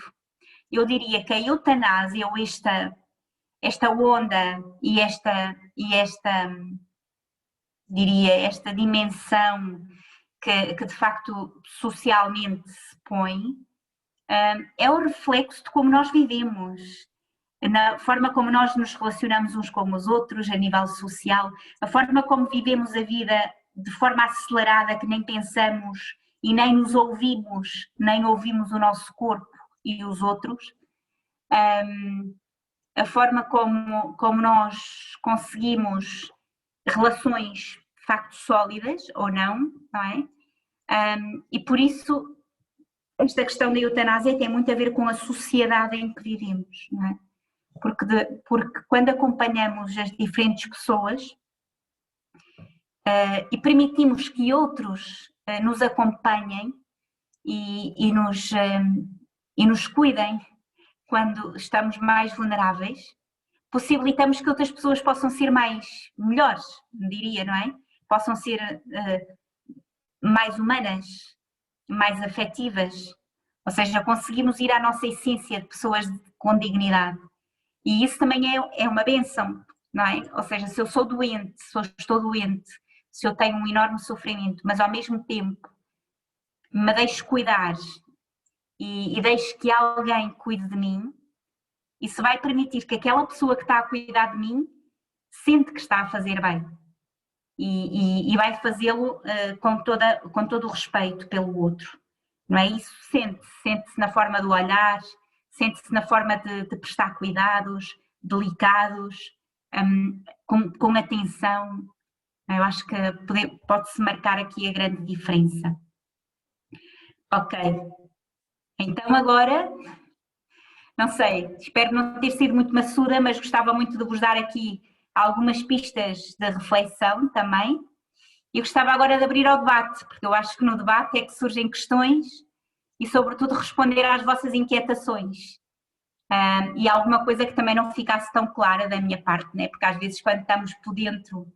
eu diria que a eutanásia ou esta onda e esta dimensão que de facto socialmente se põe, é o reflexo de como nós vivemos, na forma como nós nos relacionamos uns com os outros a nível social, a forma como vivemos a vida de forma acelerada que nem pensamos e nem nos ouvimos, nem ouvimos o nosso corpo e os outros, a forma como nós conseguimos relações de facto sólidas ou não é? E por isso esta questão da eutanásia tem muito a ver com a sociedade em que vivemos, não é? Porque quando acompanhamos as diferentes pessoas e permitimos que outros nos acompanhem e nos cuidem quando estamos mais vulneráveis, possibilitamos que outras pessoas possam ser melhores, diria, não é? Possam ser mais humanas, mais afetivas, ou seja, conseguimos ir à nossa essência de pessoas com dignidade. E isso também é uma bênção, não é? Ou seja, se eu sou doente, estou doente, se eu tenho um enorme sofrimento, mas ao mesmo tempo me deixo cuidar e deixo que alguém cuide de mim, isso vai permitir que aquela pessoa que está a cuidar de mim sente que está a fazer bem e vai fazê-lo com todo o respeito pelo outro, não é? Isso sente-se na forma do olhar, sente-se na forma de prestar cuidados delicados, com atenção. Eu acho que pode-se marcar aqui a grande diferença. Ok, então agora, não sei, espero não ter sido muito maçuda, mas gostava muito de vos dar aqui algumas pistas de reflexão também. E gostava agora de abrir ao debate, porque eu acho que no debate é que surgem questões e sobretudo responder às vossas inquietações. E alguma coisa que também não ficasse tão clara da minha parte, né? Porque às vezes quando estamos por dentro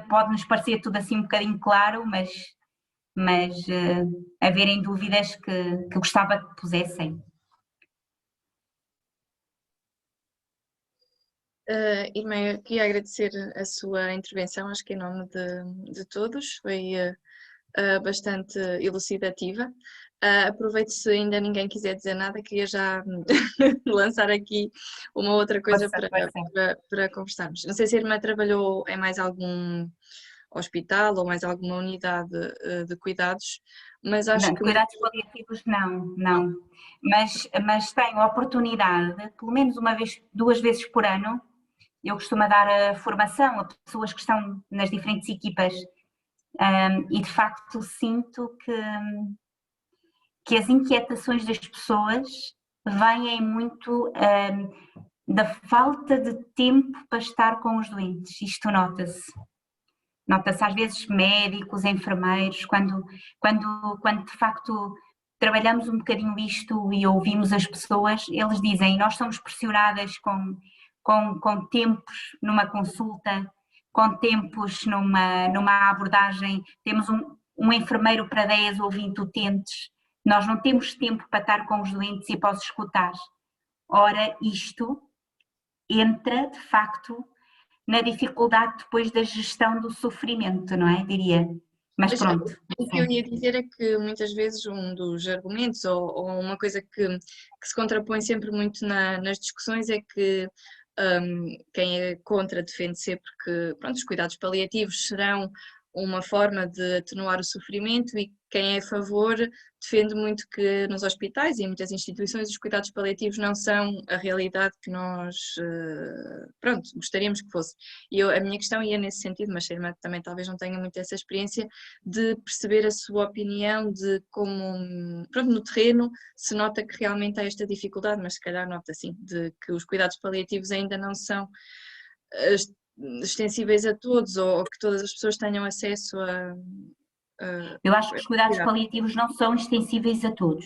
pode-nos parecer tudo assim um bocadinho claro, mas haverem dúvidas que gostava que pusessem. Irmã, eu queria agradecer a sua intervenção, acho que em nome de todos, foi bastante elucidativa. Aproveito, se ainda ninguém quiser dizer nada, queria já lançar aqui uma outra coisa para conversarmos. Não sei se a irmã trabalhou em mais algum hospital ou mais alguma unidade de cuidados, mas acho não, que... Cuidados paliativos não. Mas tenho a oportunidade, pelo menos duas vezes por ano, eu costumo dar a formação a pessoas que estão nas diferentes equipas e de facto sinto que as inquietações das pessoas vêm muito da falta de tempo para estar com os doentes, isto nota-se. Nota-se às vezes médicos, enfermeiros, quando de facto trabalhamos um bocadinho isto e ouvimos as pessoas, eles dizem, nós somos pressionadas com tempos numa consulta, com tempos numa abordagem, temos um enfermeiro para 10 ou 20 utentes, nós não temos tempo para estar com os doentes e para os escutar. Ora, isto entra de facto na dificuldade depois da gestão do sofrimento, não é? Diria. Mas pronto. O que eu ia dizer é que muitas vezes um dos argumentos ou uma coisa que se contrapõe sempre muito nas discussões é que quem é contra defende sempre que pronto, os cuidados paliativos serão uma forma de atenuar o sofrimento e quem é a favor defende muito que nos hospitais e em muitas instituições os cuidados paliativos não são a realidade que nós pronto, gostaríamos que fosse. E a minha questão ia nesse sentido, mas a irmã também talvez não tenha muito essa experiência de perceber a sua opinião de como, pronto, no terreno se nota que realmente há esta dificuldade, mas se calhar nota assim, de que os cuidados paliativos ainda não são extensíveis a todos ou que todas as pessoas tenham acesso a Eu acho que os cuidados paliativos não são extensíveis a todos.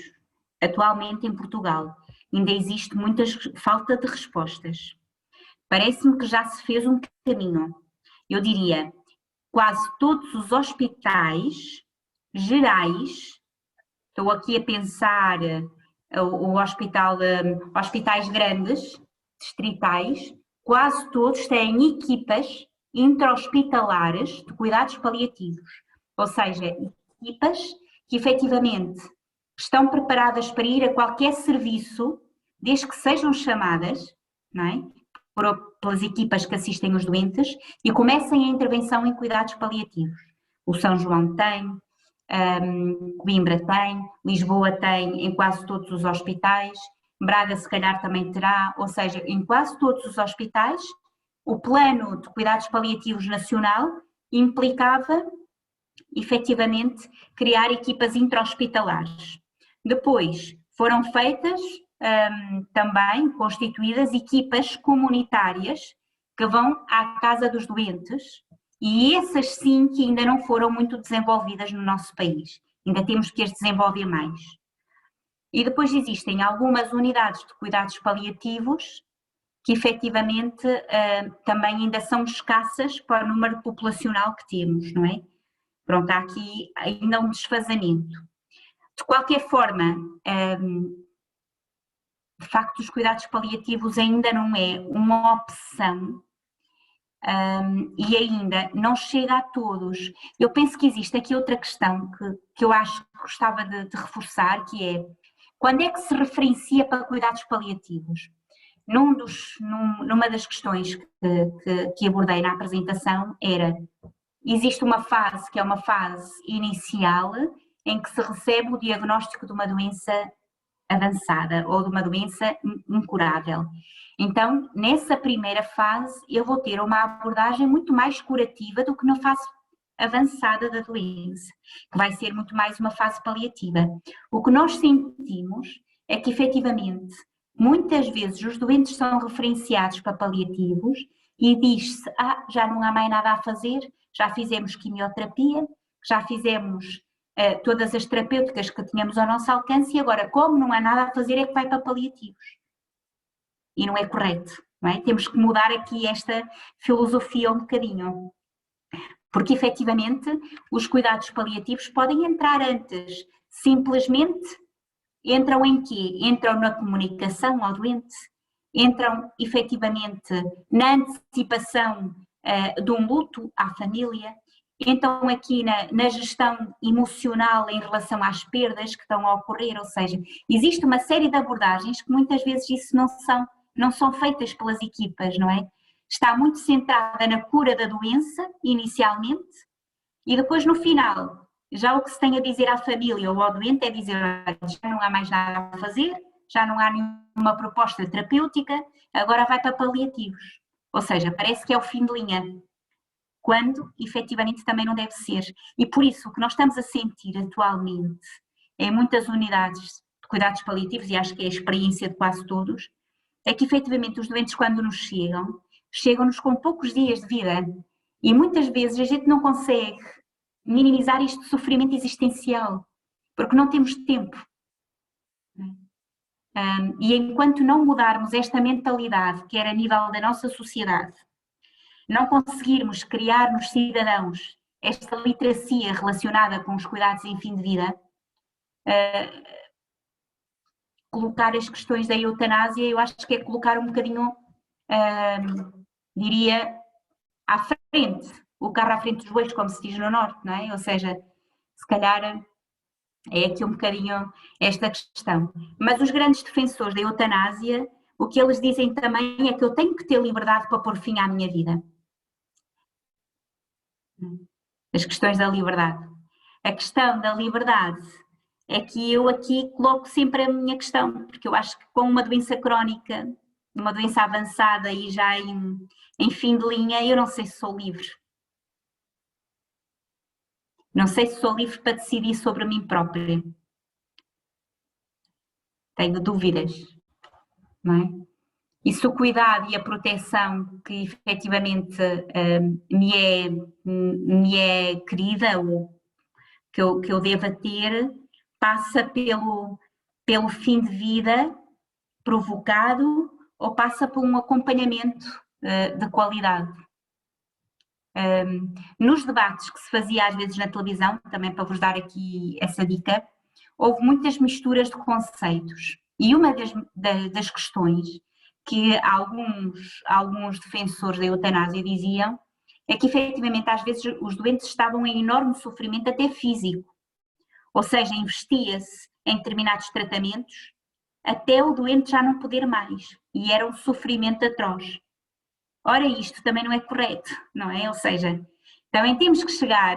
Atualmente em Portugal ainda existe muita falta de respostas. Parece-me que já se fez um caminho. Eu diria, quase todos os hospitais gerais, estou aqui a pensar hospitais grandes, distritais, quase todos têm equipas intra-hospitalares de cuidados paliativos. Ou seja, equipas que efetivamente estão preparadas para ir a qualquer serviço, desde que sejam chamadas, não é? Pelas equipas que assistem os doentes e comecem a intervenção em cuidados paliativos. O São João tem, Coimbra tem, Lisboa tem em quase todos os hospitais, Braga se calhar também terá, ou seja, em quase todos os hospitais, o plano de cuidados paliativos nacional implicava efetivamente criar equipas intra-hospitalares. Depois foram feitas também constituídas equipas comunitárias que vão à casa dos doentes e essas sim que ainda não foram muito desenvolvidas no nosso país, ainda temos que as desenvolver mais. E depois existem algumas unidades de cuidados paliativos que efetivamente também ainda são escassas para o número populacional que temos, não é? Pronto, há aqui ainda um desfazamento. De qualquer forma, de facto, os cuidados paliativos ainda não é uma opção e ainda não chega a todos. Eu penso que existe aqui outra questão que eu acho que gostava de reforçar, que é, quando é que se referencia para cuidados paliativos? Numa das questões que abordei na apresentação era, existe uma fase que é uma fase inicial em que se recebe o diagnóstico de uma doença avançada ou de uma doença incurável. Então, nessa primeira fase, eu vou ter uma abordagem muito mais curativa do que na fase avançada da doença, que vai ser muito mais uma fase paliativa. O que nós sentimos é que, efetivamente, muitas vezes os doentes são referenciados para paliativos e diz-se, já não há mais nada a fazer, já fizemos quimioterapia, já fizemos todas as terapêuticas que tínhamos ao nosso alcance e agora, como não há nada a fazer, é que vai para paliativos. E não é correto, não é? Temos que mudar aqui esta filosofia um bocadinho. Porque, efetivamente, os cuidados paliativos podem entrar antes. Simplesmente entram em quê? Entram na comunicação ao doente, entram, efetivamente, na antecipação de um luto à família, então aqui na gestão emocional em relação às perdas que estão a ocorrer, ou seja, existe uma série de abordagens que muitas vezes isso não são feitas pelas equipas, não é? Está muito centrada na cura da doença, inicialmente, e depois no final, já o que se tem a dizer à família ou ao doente é dizer, já não há mais nada a fazer, já não há nenhuma proposta terapêutica, agora vai para paliativos. Ou seja, parece que é o fim de linha, quando efetivamente também não deve ser. E por isso o que nós estamos a sentir atualmente em muitas unidades de cuidados paliativos, e acho que é a experiência de quase todos, é que efetivamente os doentes quando nos chegam-nos com poucos dias de vida e muitas vezes a gente não consegue minimizar este sofrimento existencial, porque não temos tempo. E enquanto não mudarmos esta mentalidade, quer a nível da nossa sociedade, não conseguirmos criar nos cidadãos esta literacia relacionada com os cuidados em fim de vida, colocar as questões da eutanásia, eu acho que é colocar um bocadinho, diria, à frente, o carro à frente dos bois, como se diz no norte, não é? Ou seja, se calhar é aqui um bocadinho esta questão. Mas os grandes defensores da eutanásia, o que eles dizem também é que eu tenho que ter liberdade para pôr fim à minha vida. As questões da liberdade. A questão da liberdade é que eu aqui coloco sempre a minha questão, porque eu acho que com uma doença crónica, uma doença avançada e já em fim de linha, eu não sei se sou livre. Não sei se sou livre para decidir sobre mim própria. Tenho dúvidas, não é? E se o cuidado e a proteção que efetivamente me é querida, ou que eu deva ter, passa pelo fim de vida provocado ou passa por um acompanhamento de qualidade. Nos debates que se fazia às vezes na televisão, também para vos dar aqui essa dica, houve muitas misturas de conceitos. E uma das questões que alguns defensores da eutanásia diziam é que efetivamente às vezes os doentes estavam em enorme sofrimento até físico. Ou seja, investia-se em determinados tratamentos até o doente já não poder mais. E era um sofrimento atroz. Ora, isto também não é correto, não é? Ou seja, também temos que chegar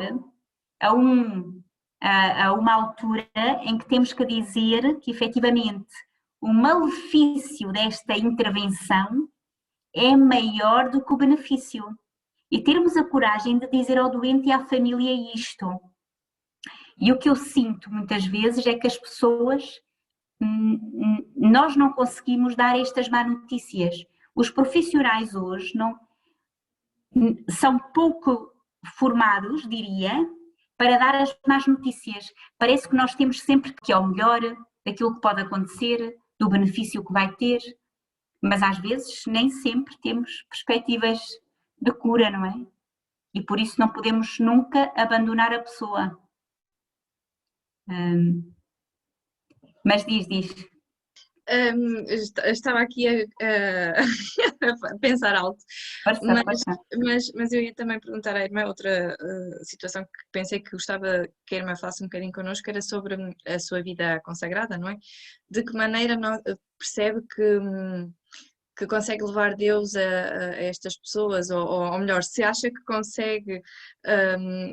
a uma altura em que temos que dizer que efetivamente o malefício desta intervenção é maior do que o benefício. E termos a coragem de dizer ao doente e à família isto. E o que eu sinto muitas vezes é que as pessoas, nós não conseguimos dar estas más notícias. Os profissionais hoje são pouco formados, diria, para dar as más notícias. Parece que nós temos sempre que é o melhor daquilo que pode acontecer, do benefício que vai ter, mas às vezes nem sempre temos perspectivas de cura, não é? E por isso não podemos nunca abandonar a pessoa. Mas diz. Estava aqui a pensar alto, mas eu ia também perguntar à irmã outra situação que pensei que gostava que a irmã falasse um bocadinho connosco, era sobre a sua vida consagrada, não é? De que maneira percebe que consegue levar Deus a estas pessoas, ou melhor, se acha que consegue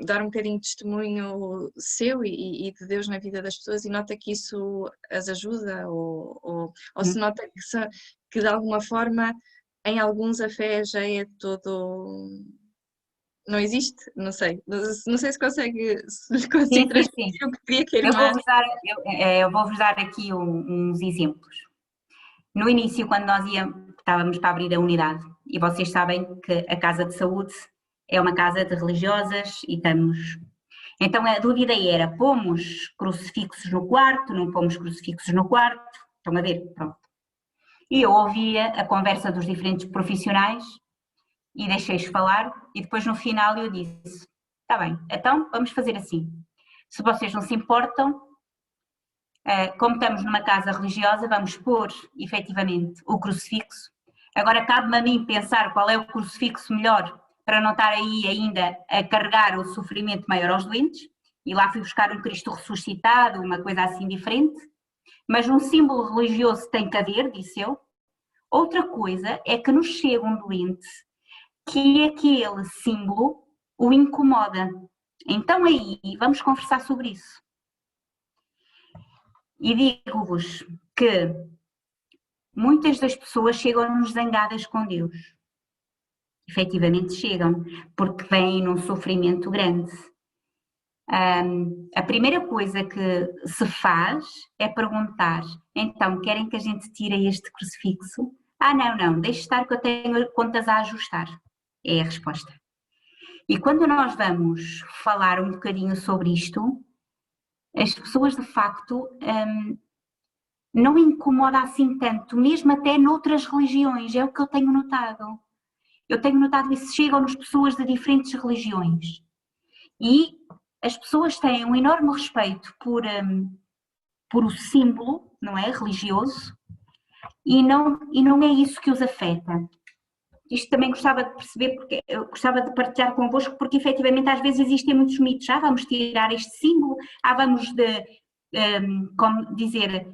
dar um bocadinho de testemunho seu e de Deus na vida das pessoas e nota que isso as ajuda, ou se nota que de alguma forma em alguns a fé já é todo... Não existe? Não sei. Não sei se lhe consigo transmitir o que queria que a irmã... Eu vou-vos dar aqui uns exemplos. No início, quando nós estávamos para abrir a unidade, e vocês sabem que a Casa de Saúde é uma casa de religiosas e estamos... Então a dúvida era, pomos crucifixos no quarto, não pomos crucifixos no quarto? Estão a ver? Pronto. E eu ouvia a conversa dos diferentes profissionais e deixei-os falar e depois no final eu disse, está bem, então vamos fazer assim. Se vocês não se importam, como estamos numa casa religiosa, vamos pôr efetivamente o crucifixo. Agora cabe-me a mim pensar qual é o crucifixo melhor para não estar aí ainda a carregar o sofrimento maior aos doentes. E lá fui buscar um Cristo ressuscitado, uma coisa assim diferente. Mas um símbolo religioso tem que haver, disse eu. Outra coisa é que nos chega um doente que aquele símbolo o incomoda. Então aí vamos conversar sobre isso. E digo-vos que muitas das pessoas chegam-nos zangadas com Deus. Efetivamente chegam, porque vêm num sofrimento grande. A primeira coisa que se faz é perguntar, então, querem que a gente tire este crucifixo? Ah, não, deixe estar que eu tenho contas a ajustar. É a resposta. E quando nós vamos falar um bocadinho sobre isto, as pessoas de facto não incomoda assim tanto, mesmo até noutras religiões, é o que eu tenho notado. Eu tenho notado isso, chegam-nos pessoas de diferentes religiões e as pessoas têm um enorme respeito por o símbolo, não é, religioso, e não é isso que os afeta. isto também gostava de perceber, porque eu gostava de partilhar convosco, porque efetivamente às vezes existem muitos mitos, vamos tirar este símbolo, vamos como dizer,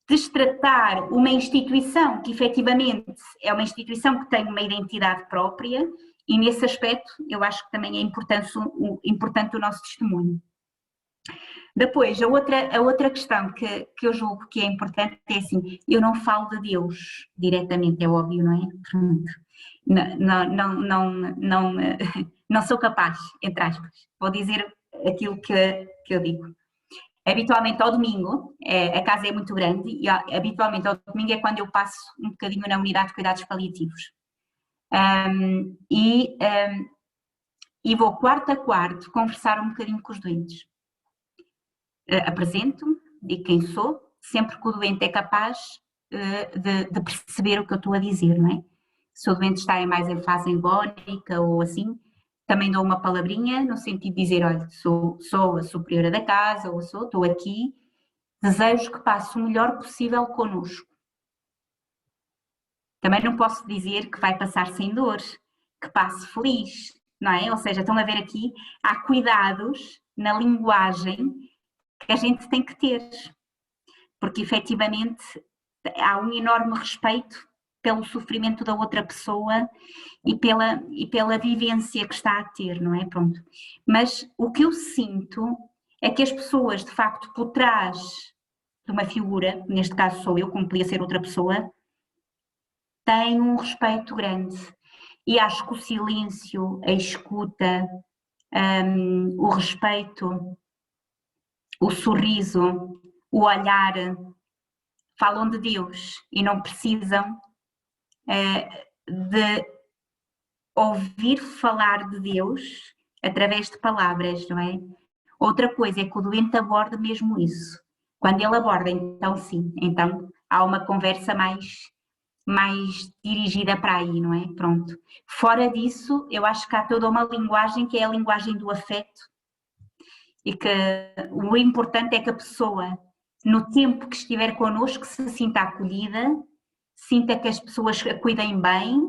destratar uma instituição que efetivamente é uma instituição que tem uma identidade própria, e nesse aspecto eu acho que também é importante o nosso testemunho. Depois, a outra questão que eu julgo que é importante é assim, eu não falo de Deus diretamente, é óbvio, não é? Não sou capaz, entre aspas, vou dizer aquilo que eu digo. Habitualmente ao domingo, a casa é muito grande e habitualmente ao domingo é quando eu passo um bocadinho na unidade de cuidados paliativos. E vou quarto a quarto conversar um bocadinho com os doentes. Apresento-me, digo quem sou, sempre que o doente é capaz de perceber o que eu estou a dizer, não é? Se o doente está mais em fase engónica ou assim, também dou uma palavrinha no sentido de dizer, olha, sou a superiora da casa, ou estou aqui, desejo que passe o melhor possível connosco. Também não posso dizer que vai passar sem dor, que passe feliz, não é? Ou seja, estão a ver aqui, há cuidados na linguagem que a gente tem que ter, porque efetivamente há um enorme respeito pelo sofrimento da outra pessoa e pela vivência que está a ter, não é? Pronto. Mas o que eu sinto é que as pessoas, de facto, por trás de uma figura, neste caso sou eu, como podia ser outra pessoa, têm um respeito grande. E acho que o silêncio, a escuta, o respeito, o sorriso, o olhar, falam de Deus e não precisam de ouvir falar de Deus através de palavras, não é? Outra coisa é que o doente aborda mesmo isso. Quando ele aborda, então sim, então há uma conversa mais dirigida para aí, não é? Pronto. Fora disso, eu acho que há toda uma linguagem que é a linguagem do afeto e que o importante é que a pessoa, no tempo que estiver connosco, se sinta acolhida, sinta que as pessoas a cuidem bem,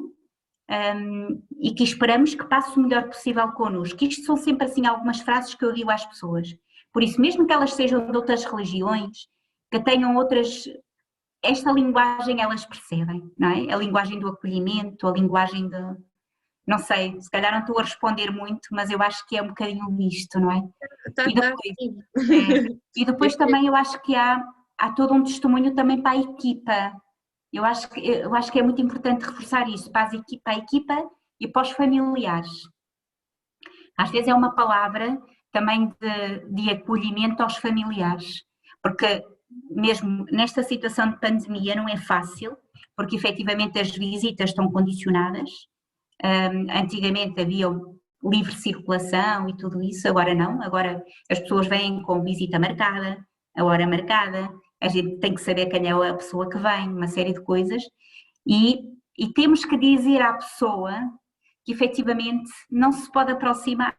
e que esperamos que passe o melhor possível connosco. Isto são sempre assim algumas frases que eu digo às pessoas. Por isso, mesmo que elas sejam de outras religiões, que tenham outras... Esta linguagem elas percebem, não é? A linguagem do acolhimento, a linguagem de... Não sei, se calhar não estou a responder muito, mas eu acho que é um bocadinho isto, não é? E depois também eu acho que há todo um testemunho também para a equipa. Eu acho que é muito importante reforçar isso para a equipa e para os familiares. Às vezes é uma palavra também de acolhimento aos familiares, porque mesmo nesta situação de pandemia não é fácil, porque efetivamente as visitas estão condicionadas. Antigamente havia livre circulação e tudo isso, agora não, agora as pessoas vêm com visita marcada, a hora marcada, a gente tem que saber quem é a pessoa que vem, uma série de coisas, e temos que dizer à pessoa que efetivamente não se pode aproximar,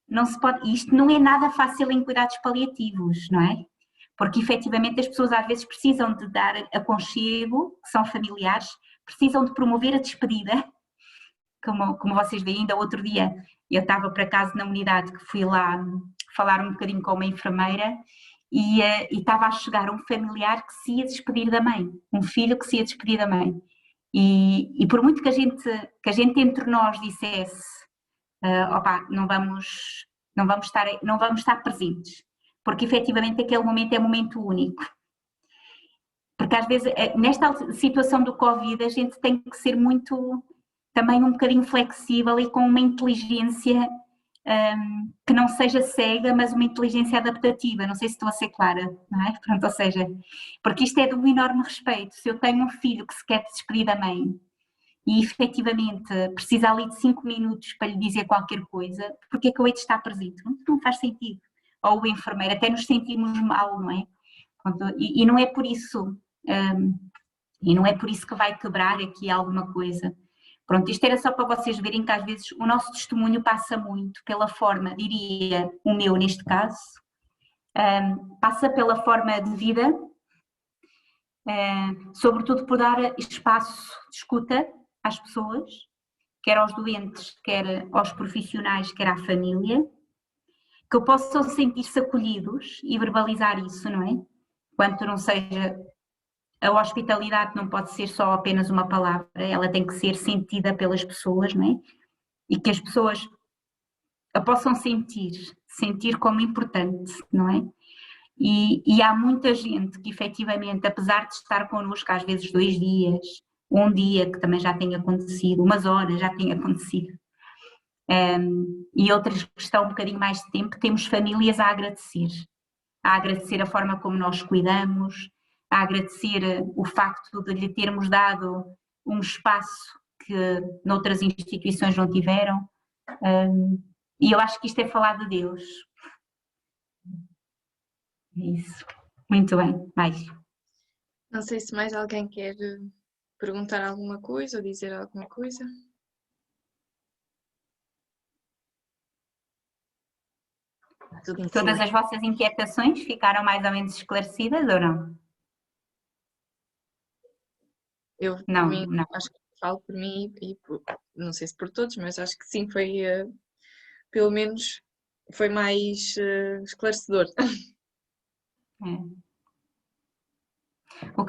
não se pode, isto não é nada fácil em cuidados paliativos, não é? Porque efetivamente as pessoas às vezes precisam de dar aconchego, que são familiares, precisam de promover a despedida, como vocês veem, ainda outro dia eu estava por acaso na unidade que fui lá falar um bocadinho com uma enfermeira e estava a chegar um familiar que se ia despedir da mãe, um filho que se ia despedir da mãe. E por muito que a gente entre nós dissesse, opá, não vamos estar presentes, porque efetivamente aquele momento é um momento único. Porque às vezes, nesta situação do Covid, a gente tem que ser muito, também um bocadinho flexível e com uma inteligência que não seja cega, mas uma inteligência adaptativa. Não sei se estou a ser clara, não é? Pronto, ou seja, porque isto é de um enorme respeito. Se eu tenho um filho que se quer despedir da mãe e efetivamente precisa ali de 5 minutos para lhe dizer qualquer coisa, porque é que eu hei de estar presente? Não faz sentido. Ou o enfermeiro, até nos sentimos mal, não é? Pronto, e não é por isso, e não é por isso que vai quebrar aqui alguma coisa. Pronto, isto era só para vocês verem que às vezes o nosso testemunho passa muito pela forma, diria o meu neste caso, passa pela forma de vida, sobretudo por dar espaço de escuta às pessoas, quer aos doentes, quer aos profissionais, quer à família, que possam sentir-se acolhidos e verbalizar isso, não é? Quanto não seja, a hospitalidade não pode ser só apenas uma palavra, ela tem que ser sentida pelas pessoas, não é? E que as pessoas a possam sentir como importante, não é? E há muita gente que efetivamente, apesar de estar connosco às vezes 2 dias, um dia, que também já tem acontecido, umas horas já tem acontecido, e outras que estão um bocadinho mais de tempo, temos famílias a agradecer a forma como nós cuidamos, a agradecer o facto de lhe termos dado um espaço que noutras instituições não tiveram, e eu acho que isto é falar de Deus. Isso, muito bem, mais. Não sei se mais alguém quer perguntar alguma coisa ou dizer alguma coisa. Tudo em Todas silêncio. as vossas inquietações ficaram mais ou menos esclarecidas ou não? Eu, por Não, mim, não. acho que falo por mim não sei se por todos, mas acho que sim, foi, pelo menos, foi mais esclarecedor. É. O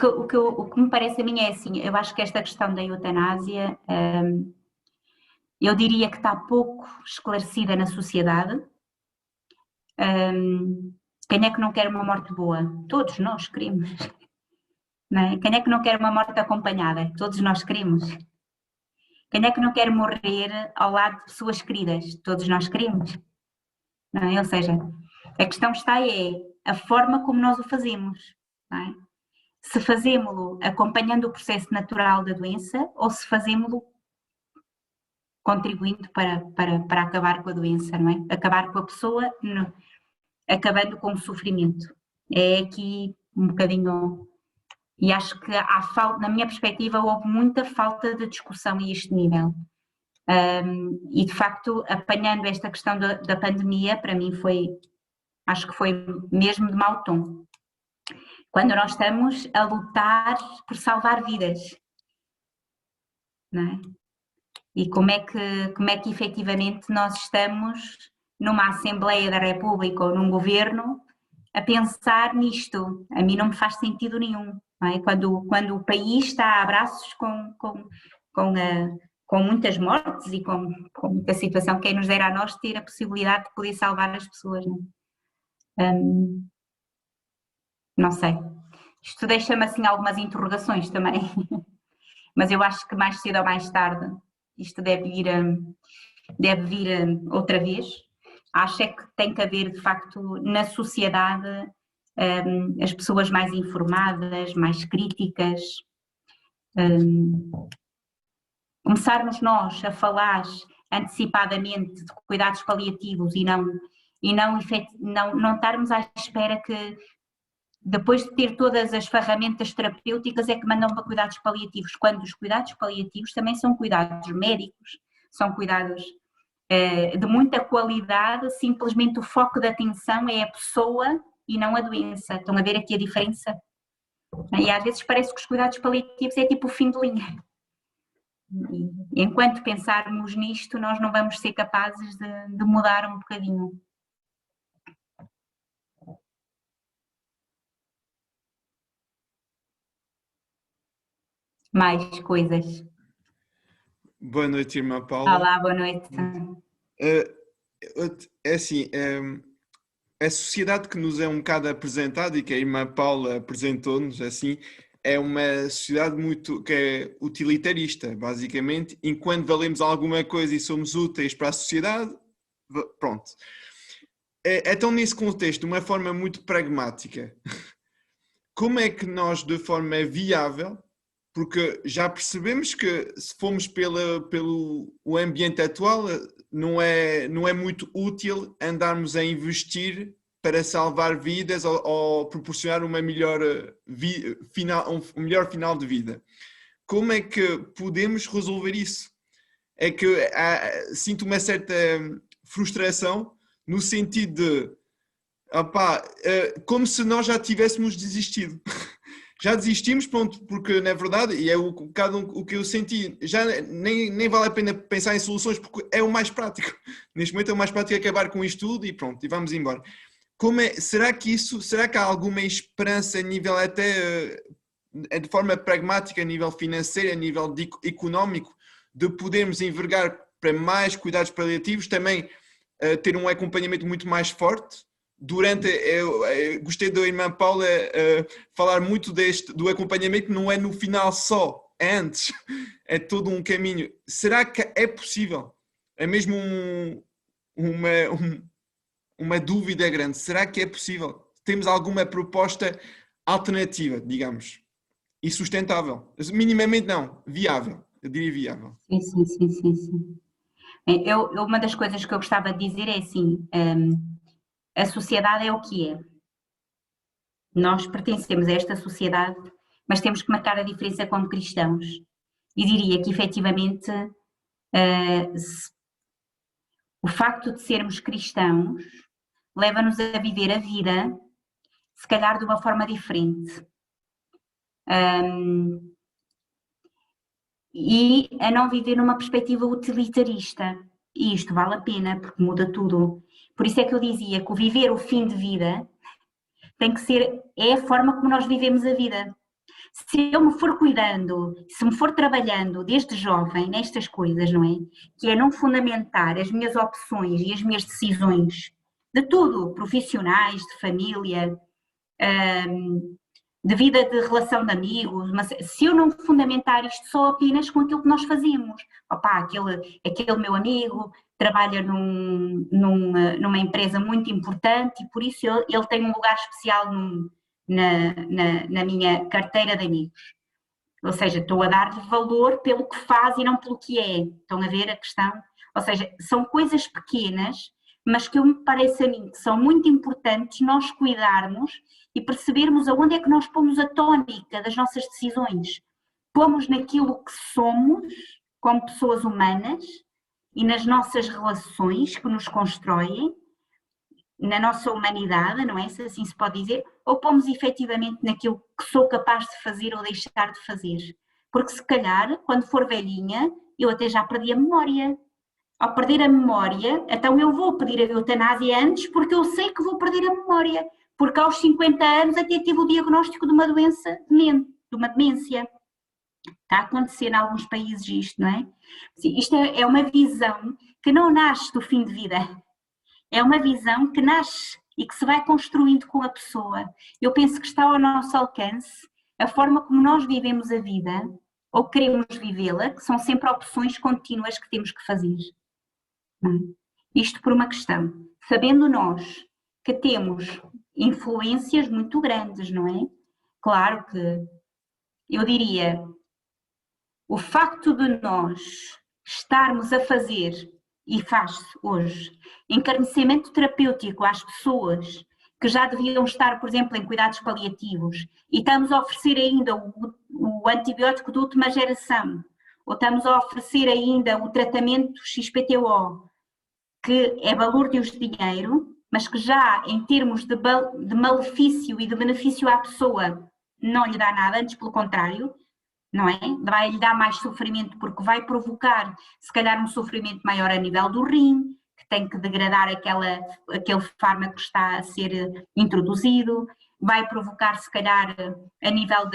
que me parece a mim é assim, eu acho que esta questão da eutanásia, eu diria que está pouco esclarecida na sociedade. Quem é que não quer uma morte boa? Todos nós queremos. Não é? Quem é que não quer uma morte acompanhada? Todos nós queremos. Quem é que não quer morrer ao lado de pessoas queridas? Todos nós queremos. Não é? Ou seja, a questão está a forma como nós o fazemos. Não é? Se fazemos-lo acompanhando o processo natural da doença ou se fazemos-lo contribuindo para acabar com a doença, não é? Acabar com a pessoa, não, acabando com o sofrimento. É aqui um bocadinho. E acho que há falta, na minha perspectiva, houve muita falta de discussão a este nível. E de facto, apanhando esta questão da pandemia, para mim acho que foi mesmo de mau tom. Quando nós estamos a lutar por salvar vidas, não é? E como é que efetivamente nós estamos numa Assembleia da República ou num governo a pensar nisto? A mim não me faz sentido nenhum, não é? Quando o país está a braços com muitas mortes e com muita situação, quem nos dera a nós ter a possibilidade de poder salvar as pessoas, não é? Não sei. Isto deixa-me assim algumas interrogações também, mas eu acho que mais cedo ou mais tarde isto deve vir outra vez. Acho é que tem que haver, de facto, na sociedade, as pessoas mais informadas, mais críticas, começarmos nós a falar antecipadamente de cuidados paliativos e não estarmos à espera que depois de ter todas as ferramentas terapêuticas é que mandam para cuidados paliativos, quando os cuidados paliativos também são cuidados médicos, são cuidados de muita qualidade, simplesmente o foco da atenção é a pessoa e não a doença. Estão a ver aqui a diferença? E às vezes parece que os cuidados paliativos é tipo o fim de linha. E enquanto pensarmos nisto, nós não vamos ser capazes de mudar um bocadinho. Mais coisas. Boa noite, irmã Paula. Olá, boa noite. É assim, a sociedade que nos é um bocado apresentada e que a irmã Paula apresentou-nos, assim, é uma sociedade muito que é utilitarista, basicamente. Enquanto valemos alguma coisa e somos úteis para a sociedade, pronto. Então, nesse contexto, de uma forma muito pragmática, como é que nós, de forma viável, porque já percebemos que se formos pelo ambiente atual, não é muito útil andarmos a investir para salvar vidas ou proporcionar uma melhor um melhor final de vida. Como é que podemos resolver isso? É que sinto uma certa frustração no sentido de como se nós já tivéssemos desistido. já desistimos, pronto, porque na verdade, e é um bocado o que eu senti, já nem vale a pena pensar em soluções, porque é o mais prático. Neste momento é o mais prático acabar com isto tudo e pronto, e vamos embora. Será que há alguma esperança a nível até, de forma pragmática, a nível financeiro, a nível económico, de podermos envergar para mais cuidados paliativos, também ter um acompanhamento muito mais forte? Eu gostei da irmã Paula falar muito do acompanhamento, não é no final só, é antes, é todo um caminho. Será que é possível? É mesmo uma dúvida grande. Será que é possível? Temos alguma proposta alternativa, digamos, e sustentável? Minimamente não, viável, eu diria viável. Sim. Uma das coisas que eu gostava de dizer é assim, a sociedade é o que é. Nós pertencemos a esta sociedade, mas temos que marcar a diferença como cristãos. E diria que, efetivamente, o facto de sermos cristãos leva-nos a viver a vida, se calhar, de uma forma diferente. E a não viver numa perspectiva utilitarista. E isto vale a pena, porque muda tudo. Por isso é que eu dizia que o viver o fim de vida tem que ser, é a forma como nós vivemos a vida. Se eu me for cuidando, se me for trabalhando desde jovem nestas coisas, não é? Que é não fundamentar as minhas opções e as minhas decisões de tudo, profissionais, de família, de vida, de relação de amigos, mas se eu não fundamentar isto só apenas com aquilo que nós fazemos, aquele meu amigo trabalha numa empresa muito importante e por isso ele tem um lugar especial na minha carteira de amigos. Ou seja, estou a dar-lhe valor pelo que faz e não pelo que é. Estão a ver a questão? Ou seja, são coisas pequenas, mas que me parece a mim que são muito importantes nós cuidarmos e percebermos aonde é que nós pomos a tónica das nossas decisões. Pomos naquilo que somos como pessoas humanas e nas nossas relações que nos constroem, na nossa humanidade, não é? Se assim se pode dizer, ou pomos efetivamente naquilo que sou capaz de fazer ou deixar de fazer. Porque se calhar, quando for velhinha, eu até já perdi a memória. Ao perder a memória, então eu vou pedir a eutanásia antes porque eu sei que vou perder a memória. Porque aos 50 anos até tive o diagnóstico de uma doença, de uma demência. Está a acontecer em alguns países isto, não é? Isto é uma visão que não nasce do fim de vida. É uma visão que nasce e que se vai construindo com a pessoa. Eu penso que está ao nosso alcance a forma como nós vivemos a vida, ou queremos vivê-la, que são sempre opções contínuas que temos que fazer. Isto por uma questão. Sabendo nós que temos influências muito grandes, não é? Claro que, eu diria, o facto de nós estarmos a fazer, e faz-se hoje, encarnecimento terapêutico às pessoas que já deviam estar, por exemplo, em cuidados paliativos e estamos a oferecer ainda o antibiótico de última geração, ou estamos a oferecer ainda o tratamento XPTO, que é balúrdio de dinheiro, mas que já em termos de malefício e de benefício à pessoa não lhe dá nada, antes pelo contrário, não é? Vai-lhe dar mais sofrimento porque vai provocar, se calhar, um sofrimento maior a nível do rim, que tem que degradar aquele fármaco que está a ser introduzido, vai provocar, se calhar, a nível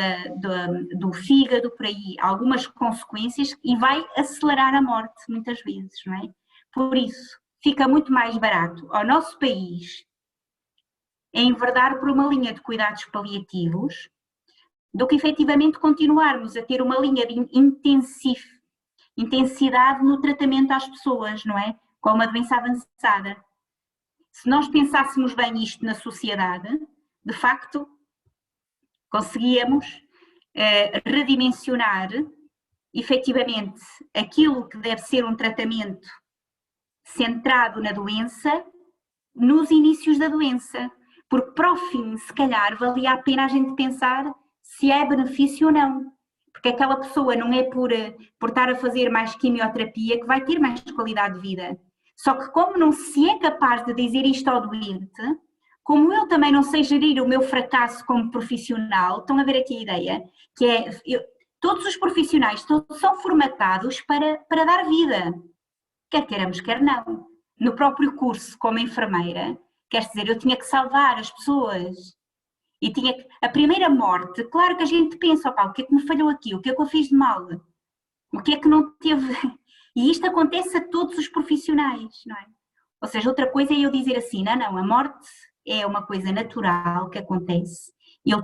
do fígado, por aí, algumas consequências e vai acelerar a morte, muitas vezes, não é? Por isso, fica muito mais barato ao nosso país enverdar por uma linha de cuidados paliativos do que efetivamente continuarmos a ter uma linha de intensidade no tratamento às pessoas, não é? Com uma doença avançada. Se nós pensássemos bem isto na sociedade, de facto, conseguíamos redimensionar efetivamente aquilo que deve ser um tratamento centrado na doença, nos inícios da doença. Porque para o fim, se calhar, valia a pena a gente pensar se é benefício ou não. Porque aquela pessoa não é por estar a fazer mais quimioterapia que vai ter mais qualidade de vida. Só que como não se é capaz de dizer isto ao doente, como eu também não sei gerir o meu fracasso como profissional, estão a ver aqui a ideia, que é, todos os profissionais são formatados para dar vida, quer queiramos, quer não. No próprio curso, como enfermeira, quer dizer, eu tinha que salvar as pessoas. E a primeira morte, claro que a gente pensa, opa, o que é que me falhou aqui? O que é que eu fiz de mal? O que é que não teve? E isto acontece a todos os profissionais, não é? Ou seja, outra coisa é eu dizer assim, não, a morte é uma coisa natural que acontece.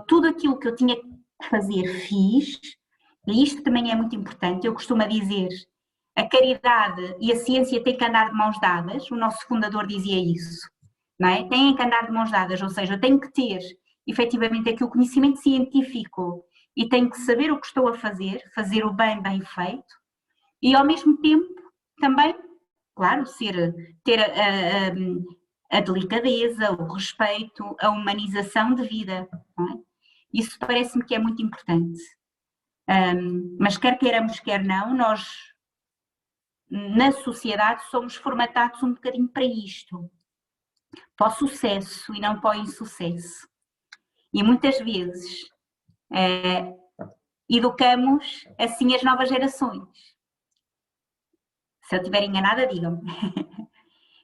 Tudo aquilo que eu tinha que fazer, fiz, e isto também é muito importante, eu costumo dizer, a caridade e a ciência têm que andar de mãos dadas, o nosso fundador dizia isso, não é? Têm que andar de mãos dadas, ou seja, eu tenho que ter efetivamente aqui o conhecimento científico e tenho que saber o que estou a fazer o bem feito e ao mesmo tempo também, claro, ter a delicadeza, o respeito, a humanização de vida, não é? Isso parece-me que é muito importante. Mas quer queiramos, quer não, nós na sociedade somos formatados um bocadinho para isto, para o sucesso e não para o insucesso. E muitas vezes educamos assim as novas gerações. Se eu estiver enganada, digam-me.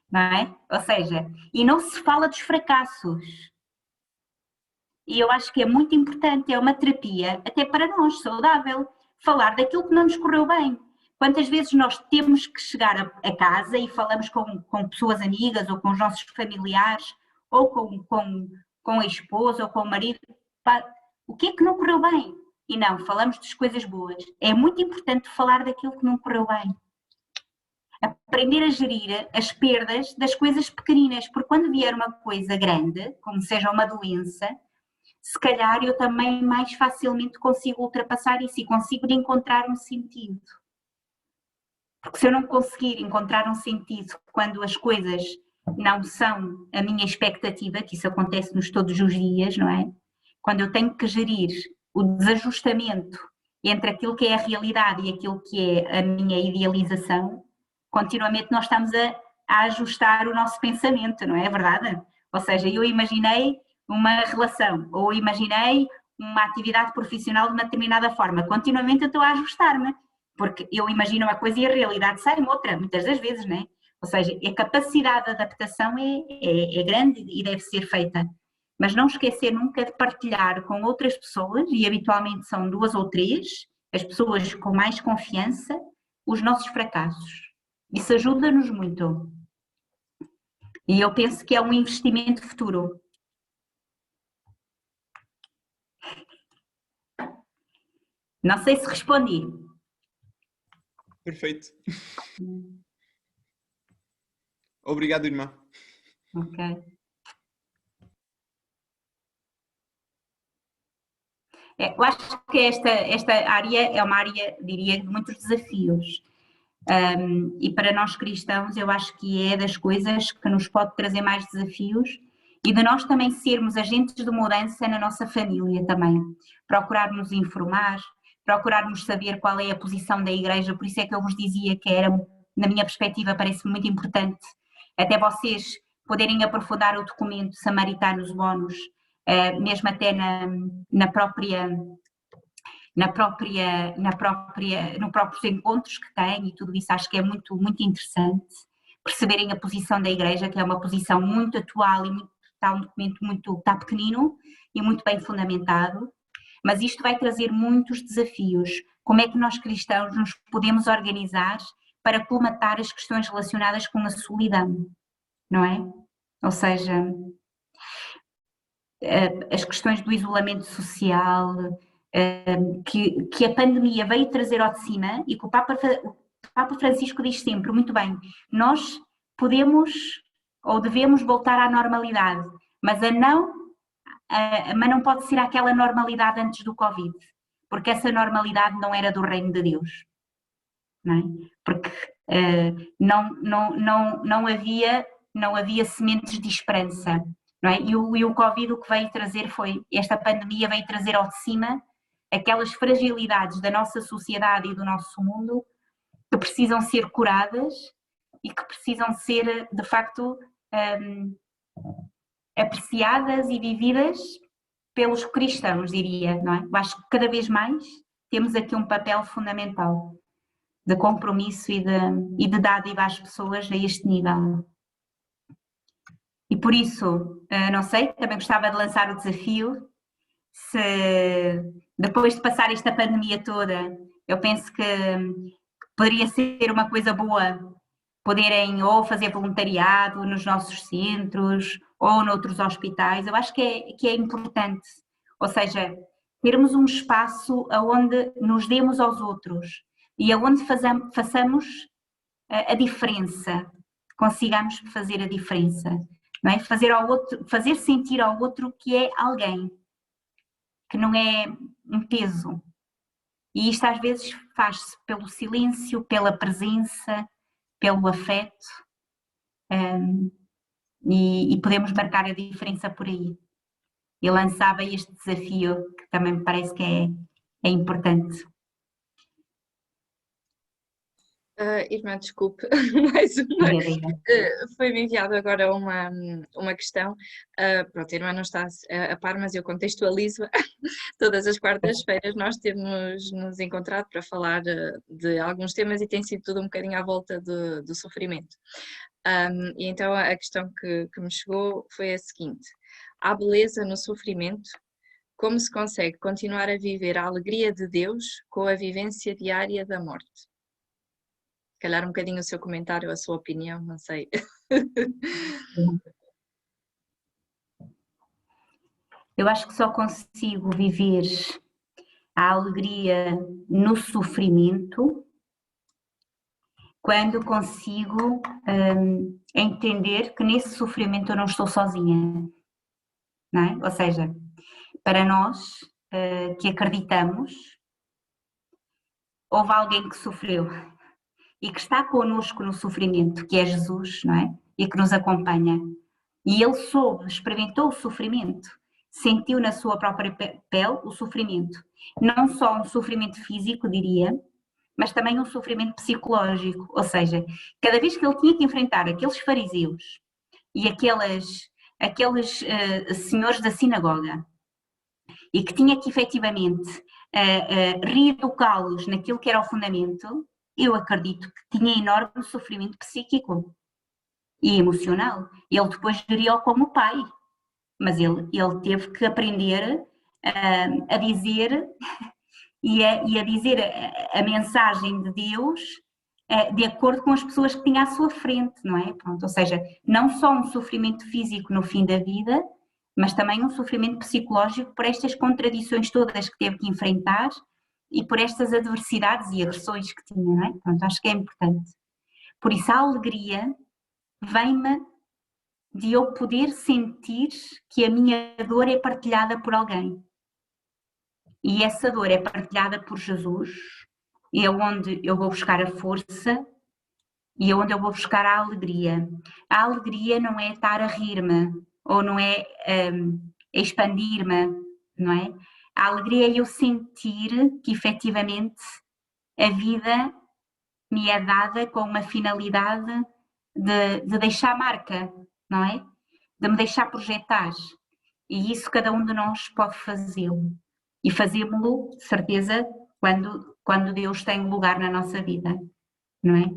Não é? Ou seja, e não se fala dos fracassos. E eu acho que é muito importante, é uma terapia, até para nós, saudável, falar daquilo que não nos correu bem. Quantas vezes nós temos que chegar a casa e falamos com pessoas amigas ou com os nossos familiares ou com a esposa ou com o marido, o que é que não correu bem? E não, falamos das coisas boas. É muito importante falar daquilo que não correu bem. Aprender a gerir as perdas das coisas pequeninas, porque quando vier uma coisa grande, como seja uma doença, se calhar eu também mais facilmente consigo ultrapassar isso e consigo encontrar um sentido. Porque se eu não conseguir encontrar um sentido quando as coisas não são a minha expectativa, que isso acontece-nos todos os dias, não é? Quando eu tenho que gerir o desajustamento entre aquilo que é a realidade e aquilo que é a minha idealização, continuamente nós estamos a ajustar o nosso pensamento, não é verdade? Ou seja, eu imaginei uma relação ou imaginei uma atividade profissional de uma determinada forma, continuamente eu estou a ajustar-me, porque eu imagino uma coisa e a realidade sai-me outra, muitas das vezes, não é? Ou seja, a capacidade de adaptação é grande e deve ser feita, mas não esquecer nunca de partilhar com outras pessoas, e habitualmente são 2 ou 3, as pessoas com mais confiança, os nossos fracassos. Isso ajuda-nos muito. E eu penso que é um investimento futuro. Não sei se respondi. Perfeito. Obrigado, irmã. Ok. Eu acho que esta área é uma área, diria, de muitos desafios. E para nós cristãos eu acho que é das coisas que nos pode trazer mais desafios e de nós também sermos agentes de mudança na nossa família também. Procurarmos informar, procurarmos saber qual é a posição da Igreja, por isso é que eu vos dizia que era, na minha perspectiva, parece-me muito importante até vocês poderem aprofundar o documento Samaritanos Bónus, mesmo até nos próprios encontros que têm e tudo isso, acho que é muito, muito interessante perceberem a posição da Igreja, que é uma posição muito atual e está um documento está pequenino e muito bem fundamentado, mas isto vai trazer muitos desafios. Como é que nós cristãos nos podemos organizar para colmatar as questões relacionadas com a solidão, não é? Ou seja, as questões do isolamento social, que a pandemia veio trazer ao de cima e que o Papa Francisco diz sempre, muito bem, nós podemos ou devemos voltar à normalidade, mas não pode ser aquela normalidade antes do Covid, porque essa normalidade não era do reino de Deus, não é? Porque não havia sementes de esperança, não é? E o Covid o que veio trazer esta pandemia veio trazer ao de cima aquelas fragilidades da nossa sociedade e do nosso mundo que precisam ser curadas e que precisam ser, de facto, apreciadas e vividas pelos cristãos, diria, não é? Eu acho que cada vez mais temos aqui um papel fundamental de compromisso e de dádiva às pessoas a este nível. E por isso, não sei, também gostava de lançar o desafio, se depois de passar esta pandemia toda, eu penso que poderia ser uma coisa boa poderem ou fazer voluntariado nos nossos centros ou noutros hospitais. Eu acho que é importante, ou seja, termos um espaço onde nos demos aos outros e aonde façamos a diferença, consigamos fazer a diferença, não é? Fazer sentir ao outro que é alguém, que não é um peso. E isto às vezes faz-se pelo silêncio, pela presença, pelo afeto, e podemos marcar a diferença por aí. Eu lançava este desafio, que também me parece que é importante. Irmã, desculpe, mais uma. Foi-me enviada agora uma questão. Pronto, a irmã não está a par, mas eu contextualizo. Todas as quartas-feiras nós temos nos encontrado para falar de alguns temas e tem sido tudo um bocadinho à volta do sofrimento. E então a questão que me chegou foi a seguinte: há beleza no sofrimento? Como se consegue continuar a viver a alegria de Deus com a vivência diária da morte? Se calhar um bocadinho o seu comentário, a sua opinião, não sei. Eu acho que só consigo viver a alegria no sofrimento quando consigo entender que nesse sofrimento eu não estou sozinha, não é? Ou seja, para nós que acreditamos, houve alguém que sofreu e que está connosco no sofrimento, que é Jesus, não é? E que nos acompanha. E ele experimentou o sofrimento, sentiu na sua própria pele o sofrimento. Não só um sofrimento físico, diria, mas também um sofrimento psicológico. Ou seja, cada vez que ele tinha que enfrentar aqueles fariseus e aqueles senhores da sinagoga, e que tinha que efetivamente reeducá-los naquilo que era o fundamento, eu acredito que tinha enorme sofrimento psíquico e emocional. Ele depois geria-o como pai, mas ele teve que aprender a dizer e a dizer a mensagem de Deus de acordo com as pessoas que tinha à sua frente, não é? Pronto, ou seja, não só um sofrimento físico no fim da vida, mas também um sofrimento psicológico por estas contradições todas que teve que enfrentar e por estas adversidades e agressões que tinha, não é? Pronto, acho que é importante. Por isso a alegria vem-me de eu poder sentir que a minha dor é partilhada por alguém. E essa dor é partilhada por Jesus, e é onde eu vou buscar a força e é onde eu vou buscar a alegria. A alegria não é estar a rir-me, ou não é expandir-me, não é? A alegria é eu sentir que efetivamente a vida me é dada com uma finalidade de deixar marca, não é? De me deixar projetar. E isso cada um de nós pode fazê-lo. E fazê-lo, de certeza, quando Deus tem lugar na nossa vida, não é?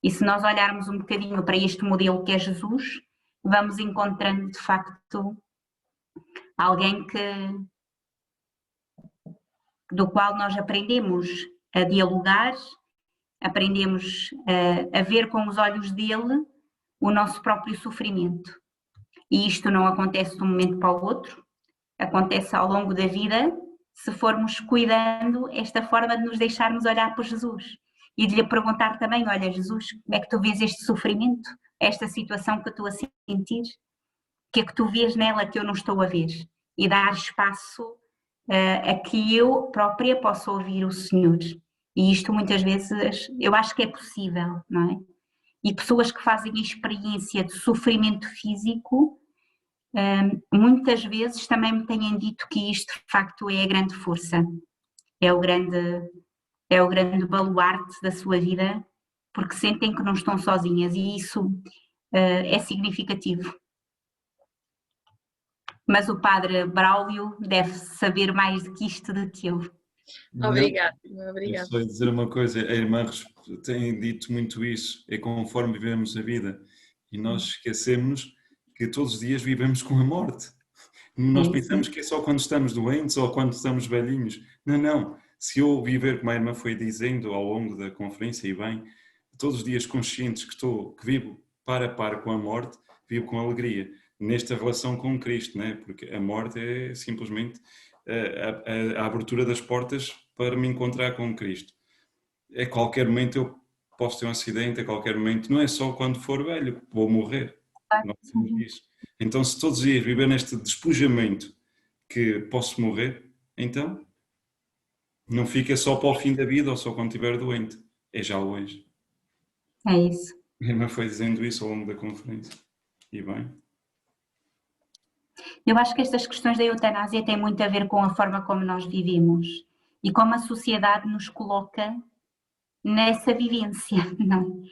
E se nós olharmos um bocadinho para este modelo que é Jesus, vamos encontrando de facto alguém do qual nós aprendemos a dialogar, aprendemos a ver com os olhos dele o nosso próprio sofrimento. E isto não acontece de um momento para o outro, acontece ao longo da vida, se formos cuidando esta forma de nos deixarmos olhar para Jesus e de lhe perguntar também: olha Jesus, como é que tu vês este sofrimento, esta situação que eu estou a sentir? O que é que tu vês nela que eu não estou a ver? E dar espaço a que eu própria possa ouvir o Senhor. E isto muitas vezes eu acho que é possível, não é? E pessoas que fazem a experiência de sofrimento físico, muitas vezes também me têm dito que isto de facto é a grande força, é o grande baluarte da sua vida, porque sentem que não estão sozinhas, e isso é significativo. mas o padre Braulio deve saber mais do que isto do que eu. Obrigada, Eu obrigada. só ia dizer uma coisa, a irmã tem dito muito isso, é conforme vivemos a vida. E nós esquecemos que todos os dias vivemos com a morte. Nós pensamos que é só quando estamos doentes ou quando estamos velhinhos. Não, não. Se eu viver, como a irmã foi dizendo ao longo da conferência, e bem, todos os dias conscientes que vivo par a par com a morte, vivo com alegria. Nesta relação com Cristo, né? Porque a morte é simplesmente a abertura das portas para me encontrar com Cristo. A qualquer momento eu posso ter um acidente, a qualquer momento, não é só quando for velho, vou morrer. Nós temos isso. Então, se todos os dias viver neste despojamento que posso morrer, então não fica só para o fim da vida ou só quando estiver doente. É já hoje. É isso. A irmã foi dizendo isso ao longo da conferência. E bem. Eu acho que estas questões da eutanásia têm muito a ver com a forma como nós vivemos e como a sociedade nos coloca nessa vivência, não?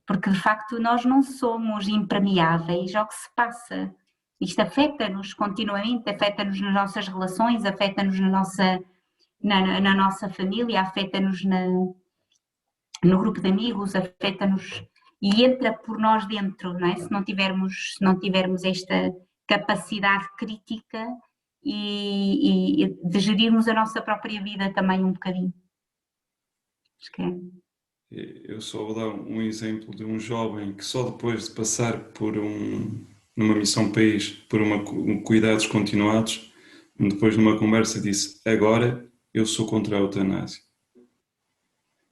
Porque de facto nós não somos impermeáveis ao que se passa. Isto afeta-nos continuamente, afeta-nos nas nossas relações, afeta-nos na nossa família, afeta-nos no grupo de amigos, afeta-nos e entra por nós dentro, não é? Se não tivermos esta capacidade crítica e de gerirmos a nossa própria vida também um bocadinho. Acho que é. Eu só vou dar um exemplo de um jovem que só depois de passar por numa missão país, por cuidados continuados, depois numa conversa disse: agora eu sou contra a eutanásia.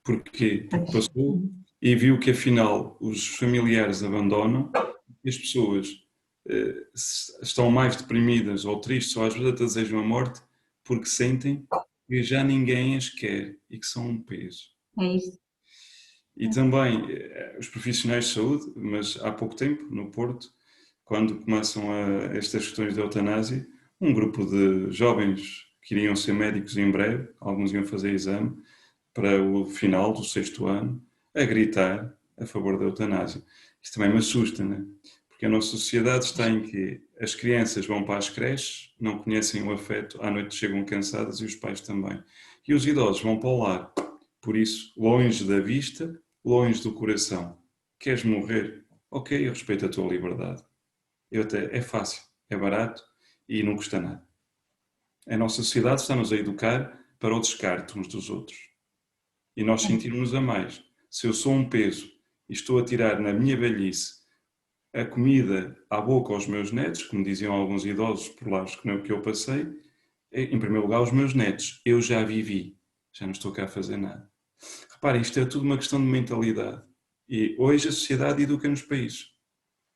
Porquê? Porque passou e viu que afinal os familiares abandonam e as pessoas estão mais deprimidas ou tristes ou às vezes até desejam a morte porque sentem que já ninguém as quer e que são um peso. É isso. E também os profissionais de saúde, mas há pouco tempo, no Porto, quando começam estas questões de eutanásia, um grupo de jovens que iriam ser médicos em breve, alguns iam fazer exame, para o final do 6º ano, a gritar a favor da eutanásia. Isso também me assusta, né? Porque a nossa sociedade está em que as crianças vão para as creches, não conhecem o afeto, à noite chegam cansadas e os pais também. E os idosos vão para o lar. Por isso, longe da vista, longe do coração. Queres morrer? Ok, eu respeito a tua liberdade. É fácil, é barato e não custa nada. A nossa sociedade está-nos a educar para o descarte uns dos outros. E nós sentirmos a mais. Se eu sou um peso e estou a tirar na minha velhice a comida à boca aos meus netos, como diziam alguns idosos por lá que eu passei, em primeiro lugar os meus netos, eu já vivi, já não estou cá a fazer nada. Reparem, isto é tudo uma questão de mentalidade. E hoje a sociedade educa-nos para isso.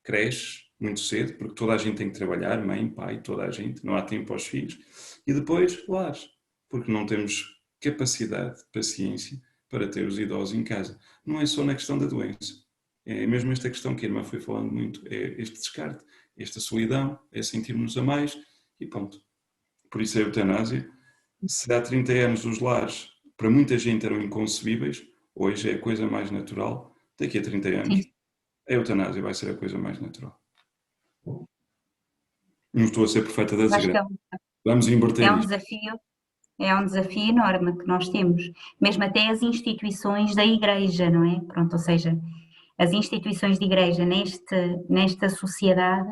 Creches, muito cedo, porque toda a gente tem que trabalhar, mãe, pai, toda a gente, não há tempo aos filhos. E depois, lares, porque não temos capacidade, paciência, para ter os idosos em casa. Não é só na questão da doença. É mesmo esta questão que a irmã foi falando muito, é este descarte, esta solidão, é sentirmos a mais e ponto. Por isso a eutanásia, se há 30 anos os lares para muita gente eram inconcebíveis, hoje é a coisa mais natural, daqui a 30 anos a eutanásia vai ser a coisa mais natural. Não estou a ser profeta da desgraça. Vamos inverter isto. É um desafio enorme que nós temos, mesmo até as instituições da Igreja, não é? Pronto, ou seja, as instituições de Igreja nesta sociedade,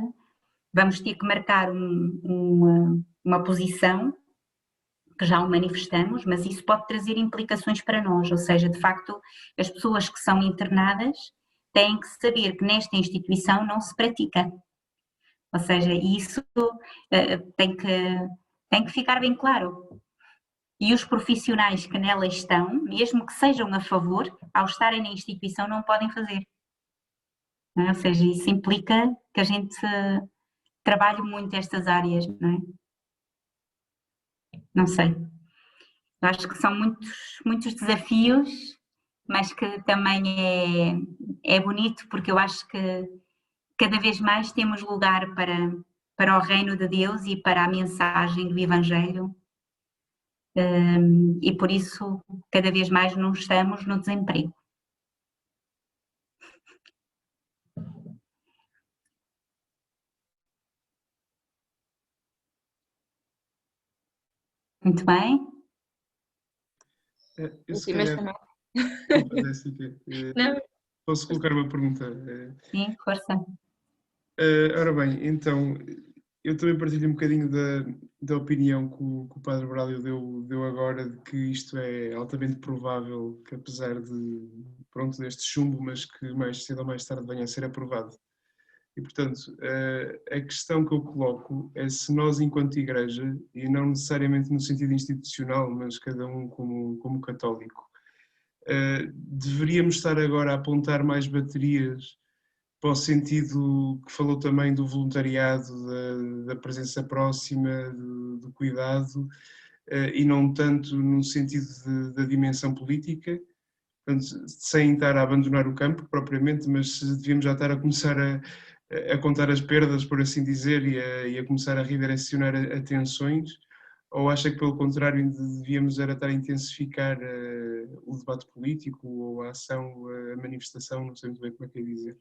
vamos ter que marcar uma posição, que já o manifestamos, mas isso pode trazer implicações para nós, ou seja, de facto, as pessoas que são internadas têm que saber que nesta instituição não se pratica. Ou seja, isso tem que ficar bem claro. E os profissionais que nela estão, mesmo que sejam a favor, ao estarem na instituição não podem fazer. Não é? Ou seja, isso implica que a gente trabalhe muito estas áreas, não é? Não sei. Eu acho que são muitos desafios, mas que também é bonito, porque eu acho que cada vez mais temos lugar para o reino de Deus e para a mensagem do Evangelho. E por isso cada vez mais não estamos no desemprego. Muito bem. Eu se Últimas calhar, também. Jéssica, Não. posso colocar uma pergunta? Sim, força. Ora bem, então, eu também partilho um bocadinho da opinião que o Padre Brálio deu agora, de que isto é altamente provável que, apesar deste chumbo, mas que mais cedo ou mais tarde venha a ser aprovado. E, portanto, a questão que eu coloco é se nós, enquanto Igreja, e não necessariamente no sentido institucional, mas cada um como católico, deveríamos estar agora a apontar mais baterias para o sentido que falou também do voluntariado, da presença próxima, do cuidado, e não tanto no sentido da dimensão política, portanto, sem estar a abandonar o campo propriamente, mas devíamos já estar a começar a contar as perdas, por assim dizer, e a começar a redirecionar atenções, ou acha que pelo contrário devíamos era estar a intensificar o debate político ou a ação, a manifestação, não sei muito bem como é que é dizer.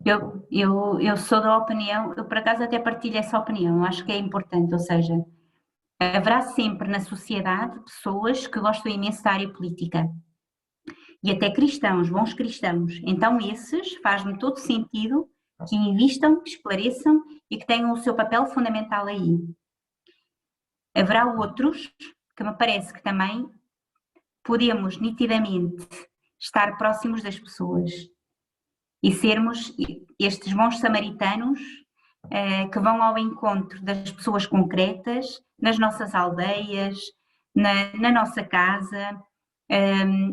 Eu sou da opinião, eu por acaso até partilho essa opinião, acho que é importante, ou seja, haverá sempre na sociedade pessoas que gostam imenso da área política e até cristãos, bons cristãos, então esses faz-me todo sentido que invistam, que esclareçam e que tenham o seu papel fundamental aí. Haverá outros que me parece que também podemos nitidamente estar próximos das pessoas e sermos estes bons samaritanos que vão ao encontro das pessoas concretas, nas nossas aldeias, na nossa casa,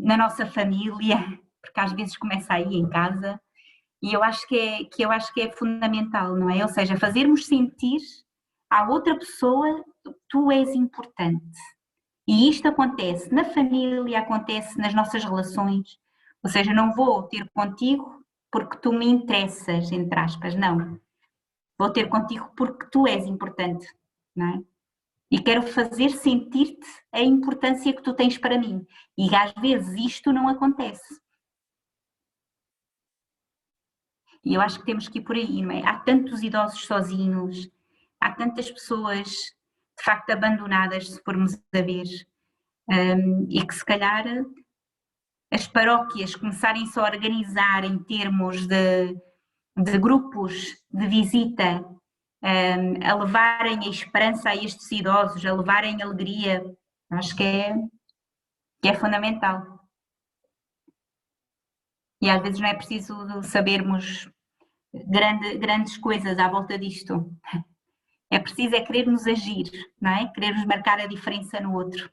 na nossa família, porque às vezes começa aí em casa, e eu acho que é fundamental, não é? Ou seja, fazermos sentir à outra pessoa tu és importante. E isto acontece na família, acontece nas nossas relações, ou seja, não vou ter contigo porque tu me interessas, entre aspas, não. Vou ter contigo porque tu és importante, não é? E quero fazer sentir-te a importância que tu tens para mim. E às vezes isto não acontece. E eu acho que temos que ir por aí, não é? Há tantos idosos sozinhos, há tantas pessoas de facto abandonadas, se formos a ver, e que se calhar as paróquias começarem só a organizar em termos de grupos de visita, a levarem a esperança a estes idosos, a levarem alegria, acho que é fundamental. E às vezes não é preciso sabermos grandes coisas à volta disto. É preciso querermos agir, não é? Querermos marcar a diferença no outro.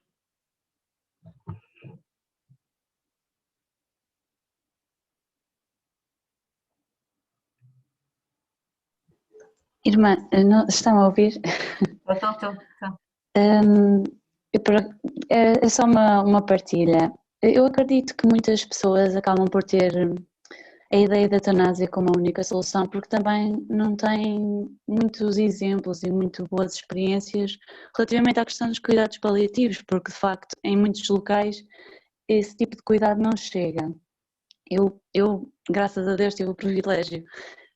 Irmã, estão a ouvir? Estou. É só uma partilha. Eu acredito que muitas pessoas acabam por ter a ideia da eutanásia como a única solução, porque também não têm muitos exemplos e muito boas experiências relativamente à questão dos cuidados paliativos, porque de facto em muitos locais esse tipo de cuidado não chega. Eu graças a Deus, tive o privilégio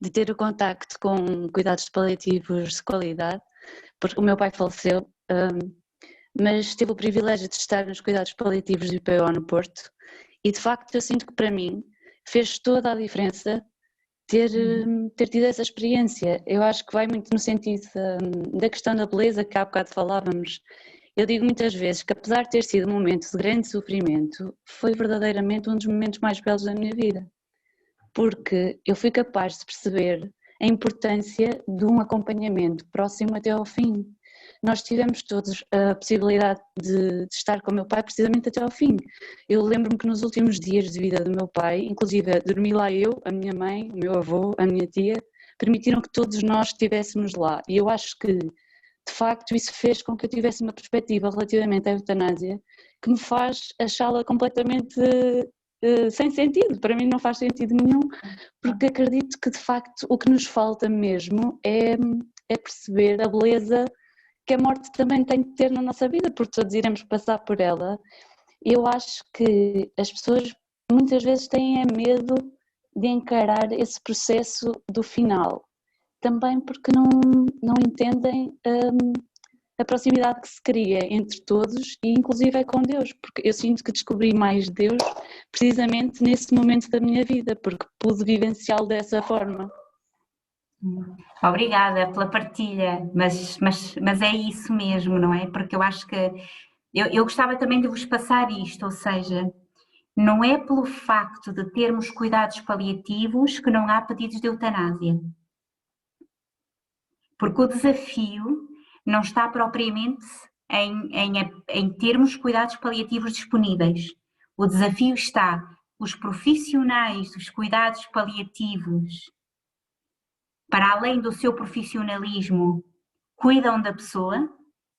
de ter o contacto com cuidados paliativos de qualidade, porque o meu pai faleceu, mas tive o privilégio de estar nos cuidados paliativos do IPO no Porto, e de facto eu sinto que para mim fez toda a diferença ter tido essa experiência. Eu acho que vai muito no sentido da questão da beleza que há bocado falávamos. Eu digo muitas vezes que apesar de ter sido um momento de grande sofrimento, foi verdadeiramente um dos momentos mais belos da minha vida, porque eu fui capaz de perceber a importância de um acompanhamento próximo até ao fim. Nós tivemos todos a possibilidade de estar com o meu pai precisamente até ao fim. Eu lembro-me que nos últimos dias de vida do meu pai, inclusive dormi lá eu, a minha mãe, o meu avô, a minha tia, permitiram que todos nós estivéssemos lá. E eu acho que, de facto, isso fez com que eu tivesse uma perspectiva relativamente à eutanásia que me faz achá-la completamente sem sentido. Para mim não faz sentido nenhum, porque acredito que, de facto, o que nos falta mesmo é perceber a beleza que a morte também tem de ter na nossa vida, porque todos iremos passar por ela. Eu acho que as pessoas muitas vezes têm medo de encarar esse processo do final, também porque não entendem a proximidade que se cria entre todos e inclusive é com Deus, porque eu sinto que descobri mais Deus precisamente nesse momento da minha vida, porque pude vivenciá-lo dessa forma. Obrigada pela partilha, mas é isso mesmo, não é? Porque eu acho que eu gostava também de vos passar isto, ou seja, não é pelo facto de termos cuidados paliativos que não há pedidos de eutanásia. Porque o desafio não está propriamente em termos cuidados paliativos disponíveis. O desafio está os profissionais dos cuidados paliativos, para além do seu profissionalismo, cuidam da pessoa,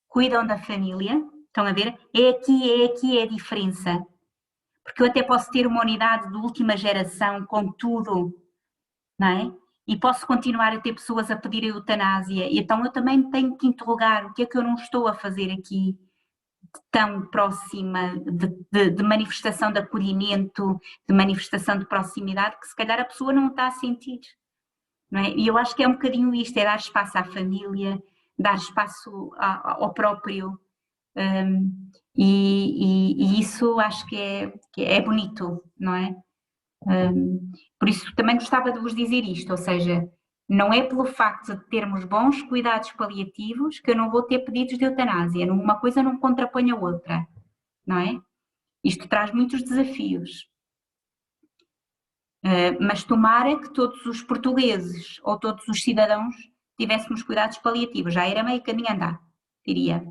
cuidam da família. Estão a ver? É aqui a diferença. Porque eu até posso ter uma unidade de última geração com tudo, não é? E posso continuar a ter pessoas a pedir a eutanásia. E então eu também tenho que interrogar o que é que eu não estou a fazer aqui tão próxima de manifestação de acolhimento, de manifestação de proximidade, que se calhar a pessoa não está a sentir. Não é? E eu acho que é um bocadinho isto, é dar espaço à família, dar espaço ao próprio, e isso acho que é bonito, não é? Por isso também gostava de vos dizer isto, ou seja, não é pelo facto de termos bons cuidados paliativos que eu não vou ter pedidos de eutanásia, uma coisa não contrapõe a outra, não é? Isto traz muitos desafios. Mas tomara que todos os portugueses ou todos os cidadãos tivéssemos cuidados paliativos, já era meio caminho andar, diria.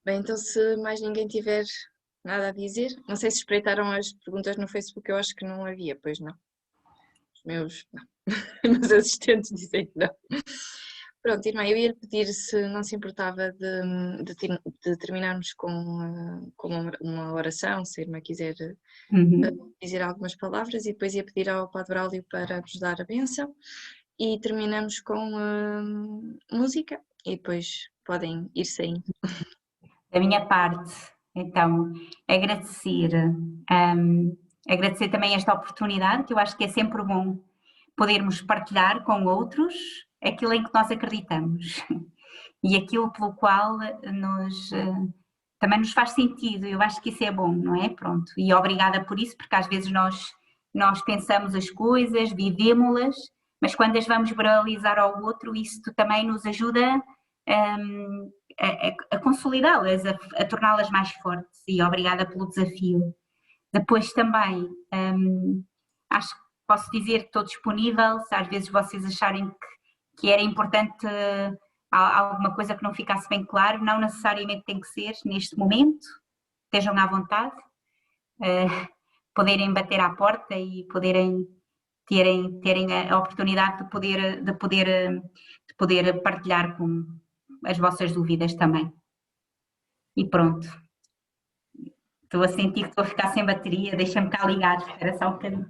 Bem, então se mais ninguém tiver nada a dizer, não sei se espreitaram as perguntas no Facebook, eu acho que não havia, pois não. Os meus, não. Meus assistentes dizem que não. Pronto, irmã, eu ia-lhe pedir se não se importava de terminarmos com uma oração, se a irmã quiser dizer algumas palavras, e depois ia pedir ao Padre Braulio para vos dar a bênção, e terminamos com música, e depois podem ir saindo. Da minha parte, então, agradecer também esta oportunidade, que eu acho que é sempre bom podermos partilhar com outros aquilo em que nós acreditamos e aquilo pelo qual também nos faz sentido. Eu acho que isso é bom, não é? Pronto, e obrigada por isso, porque às vezes nós pensamos as coisas, vivemos-las, mas quando as vamos verbalizar ao outro, isso também nos ajuda a consolidá-las, a torná-las mais fortes, e obrigada pelo desafio. Depois também, acho que posso dizer que estou disponível, se às vezes vocês acharem que era importante alguma coisa que não ficasse bem claro, não necessariamente tem que ser neste momento, estejam à vontade, poderem bater à porta e poderem terem a oportunidade de poder partilhar com as vossas dúvidas também. E pronto. Estou a sentir que estou a ficar sem bateria, deixa-me cá ligar, espera só um bocadinho.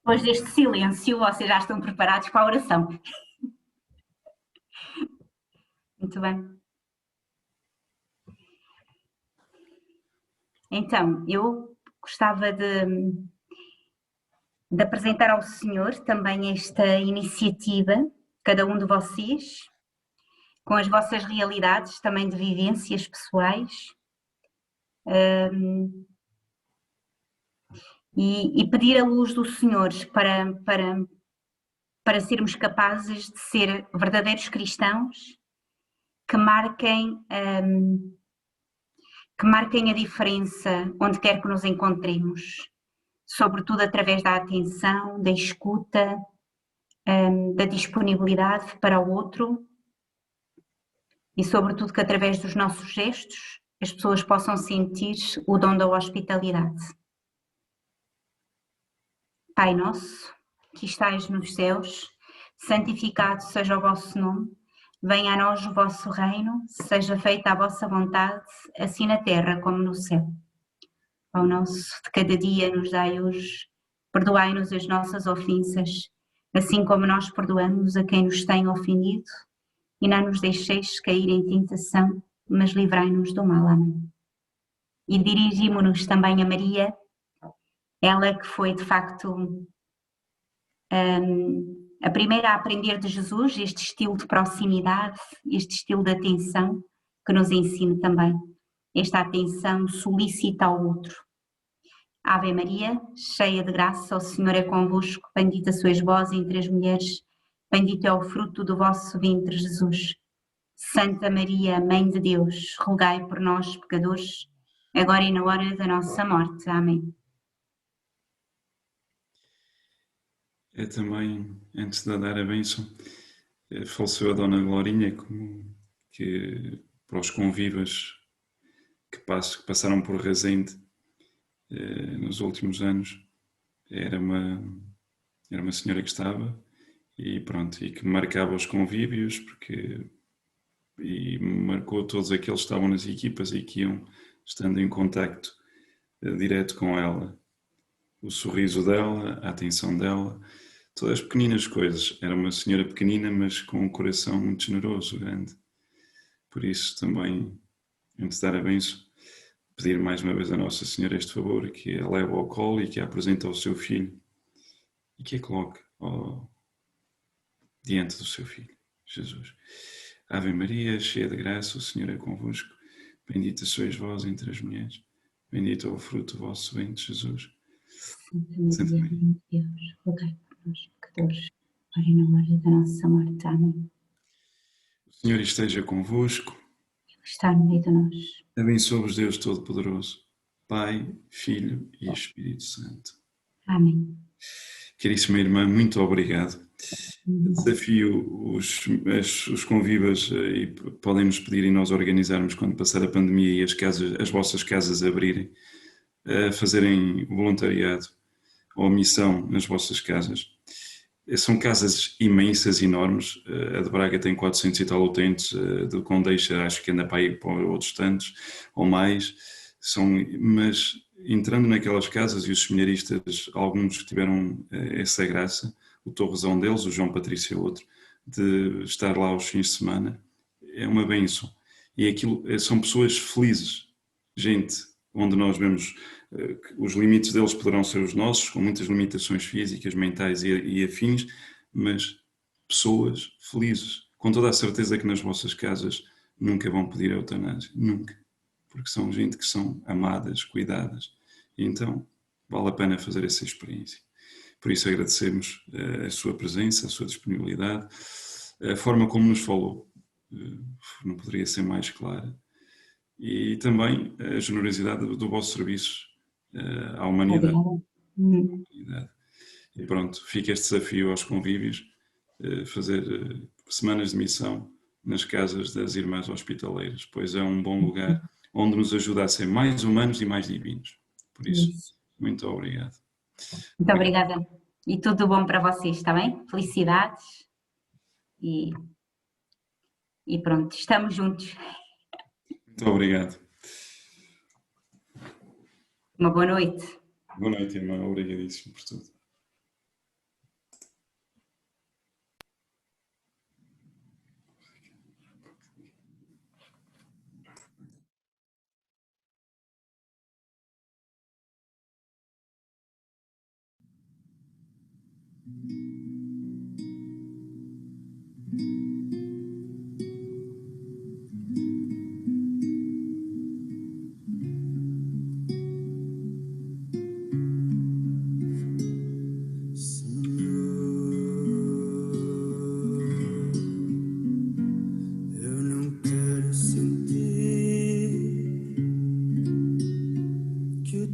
Depois deste silêncio, vocês já estão preparados para a oração. Muito bem. Então, eu gostava de apresentar ao Senhor também esta iniciativa, cada um de vocês, com as vossas realidades, também de vivências pessoais, e pedir a luz do Senhor para sermos capazes de ser verdadeiros cristãos que marquem a diferença onde quer que nos encontremos. sobretudo através da atenção, da escuta, da disponibilidade para o outro e, sobretudo, que através dos nossos gestos as pessoas possam sentir o dom da hospitalidade. Pai nosso, que estais nos céus, santificado seja o vosso nome, venha a nós o vosso reino, seja feita a vossa vontade, assim na terra como no céu. Pão nosso de cada dia nos dai hoje, perdoai-nos as nossas ofensas, assim como nós perdoamos a quem nos tem ofendido, e não nos deixeis cair em tentação, mas livrai-nos do mal. Amém. E dirigimo-nos também a Maria, ela que foi de facto a primeira a aprender de Jesus este estilo de proximidade, este estilo de atenção, que nos ensina também esta atenção solícita ao outro. Ave Maria, cheia de graça, o Senhor é convosco, bendita sois vós entre as mulheres, bendito é o fruto do vosso ventre, Jesus. Santa Maria, Mãe de Deus, rogai por nós, pecadores, agora e na hora da nossa morte. Amém. É também, antes de dar a bênção, faleceu a Dona Glorinha, que para os convivas que passaram por Resende nos últimos anos, era uma senhora que estava e pronto, e que marcava os convívios, e marcou todos aqueles que estavam nas equipas e que iam estando em contacto direto com ela. O sorriso dela, a atenção dela, todas as pequeninas coisas. Era uma senhora pequenina, mas com um coração muito generoso, grande. Por isso também, antes de dar a bênção, pedir mais uma vez a Nossa Senhora este favor, que a leve ao colo e que a apresente ao seu filho e que a coloque diante do seu filho, Jesus. Ave Maria, cheia de graça, o Senhor é convosco. Bendita sois vós entre as mulheres. Bendito é o fruto do vosso ventre, Jesus. Santa Maria, Mãe de Deus, rogai por nós, pecadores, agora e na hora da nossa morte. Amém. O Senhor esteja convosco. Ele está no meio de nós. Abençoe-vos Deus Todo-Poderoso, Pai, Filho e Espírito Santo. Amém. Caríssima irmã, muito obrigado. Desafio os convivas e podem-nos pedir e nós organizarmos quando passar a pandemia e as vossas casas abrirem, a fazerem voluntariado ou missão nas vossas casas. São casas imensas, enormes. A de Braga tem 400 e tal utentes, a de Condeixa acho que anda para aí para outros tantos ou mais. Mas entrando naquelas casas, e os seminaristas, alguns que tiveram essa graça, o Torresão deles, o João Patrício outro, de estar lá aos fins de semana, é uma bênção. E aquilo são pessoas felizes, gente onde nós vemos que os limites deles poderão ser os nossos, com muitas limitações físicas, mentais e afins, mas pessoas felizes, com toda a certeza que nas vossas casas nunca vão pedir a eutanásia, nunca, porque são gente que são amadas, cuidadas, e então vale a pena fazer essa experiência. Por isso agradecemos a sua presença, a sua disponibilidade, a forma como nos falou, não poderia ser mais clara, e também a generosidade do vosso serviço à humanidade. E pronto, fica este desafio aos convívios, fazer semanas de missão nas casas das irmãs hospitaleiras, pois é um bom lugar onde nos ajuda a ser mais humanos e mais divinos. Por isso, muito obrigado. Muito obrigada. E tudo bom para vocês, está bem? Felicidades. E pronto, estamos juntos. Muito obrigado. Uma boa noite. Boa noite, irmã. Obrigadíssimo por tudo.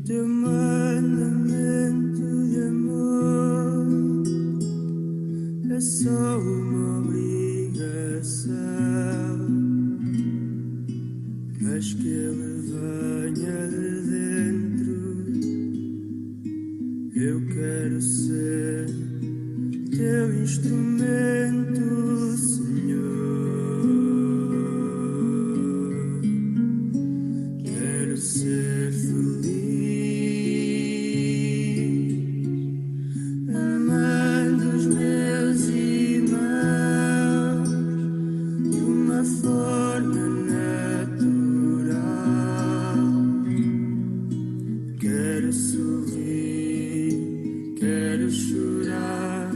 Teu mandamento Mas que ele venha de dentro. Eu quero ser teu instrumento, Senhor. Quero ser feliz, amando os meus irmãos de uma forma natural. Quero sorrir, quero chorar,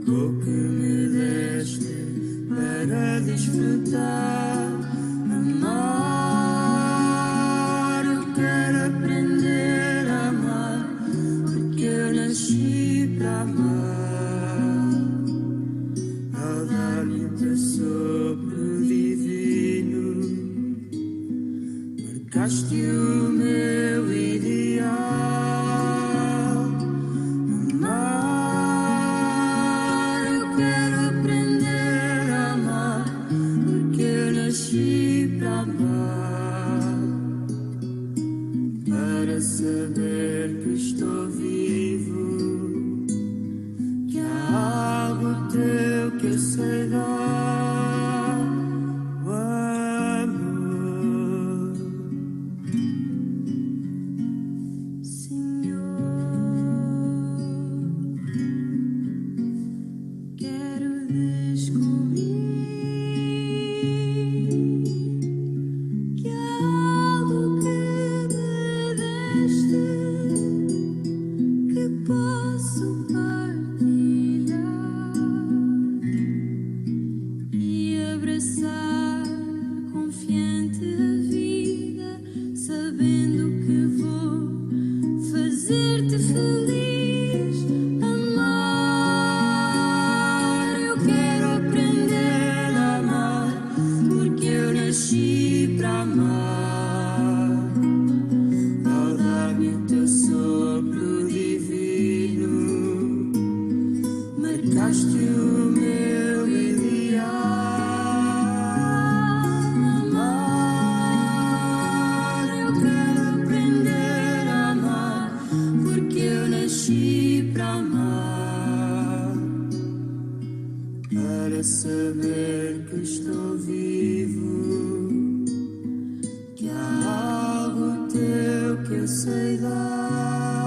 o que me deste para desfrutar, amar. Eu quero aprender a amar, porque eu nasci para amar. Ao dar-me o teu sopro divino, marcaste o meu ideal, amar. Eu quero aprender a amar, porque eu nasci para amar, para saber que estou vivo, que há algo teu que eu sei dar, o amor. Senhor, quero descobrir que há algo que me deste que posso partilhar e abraçar confiante a vida, sabendo que vou fazer-te feliz, amar. Eu quero aprender a amar, porque eu nasci para amar. Ao dar-me o teu sopro divino, marcaste o meu ideal, amar. Eu quero aprender a amar, porque eu nasci para amar, para saber que estou vivo, que há algo teu que eu sei dar.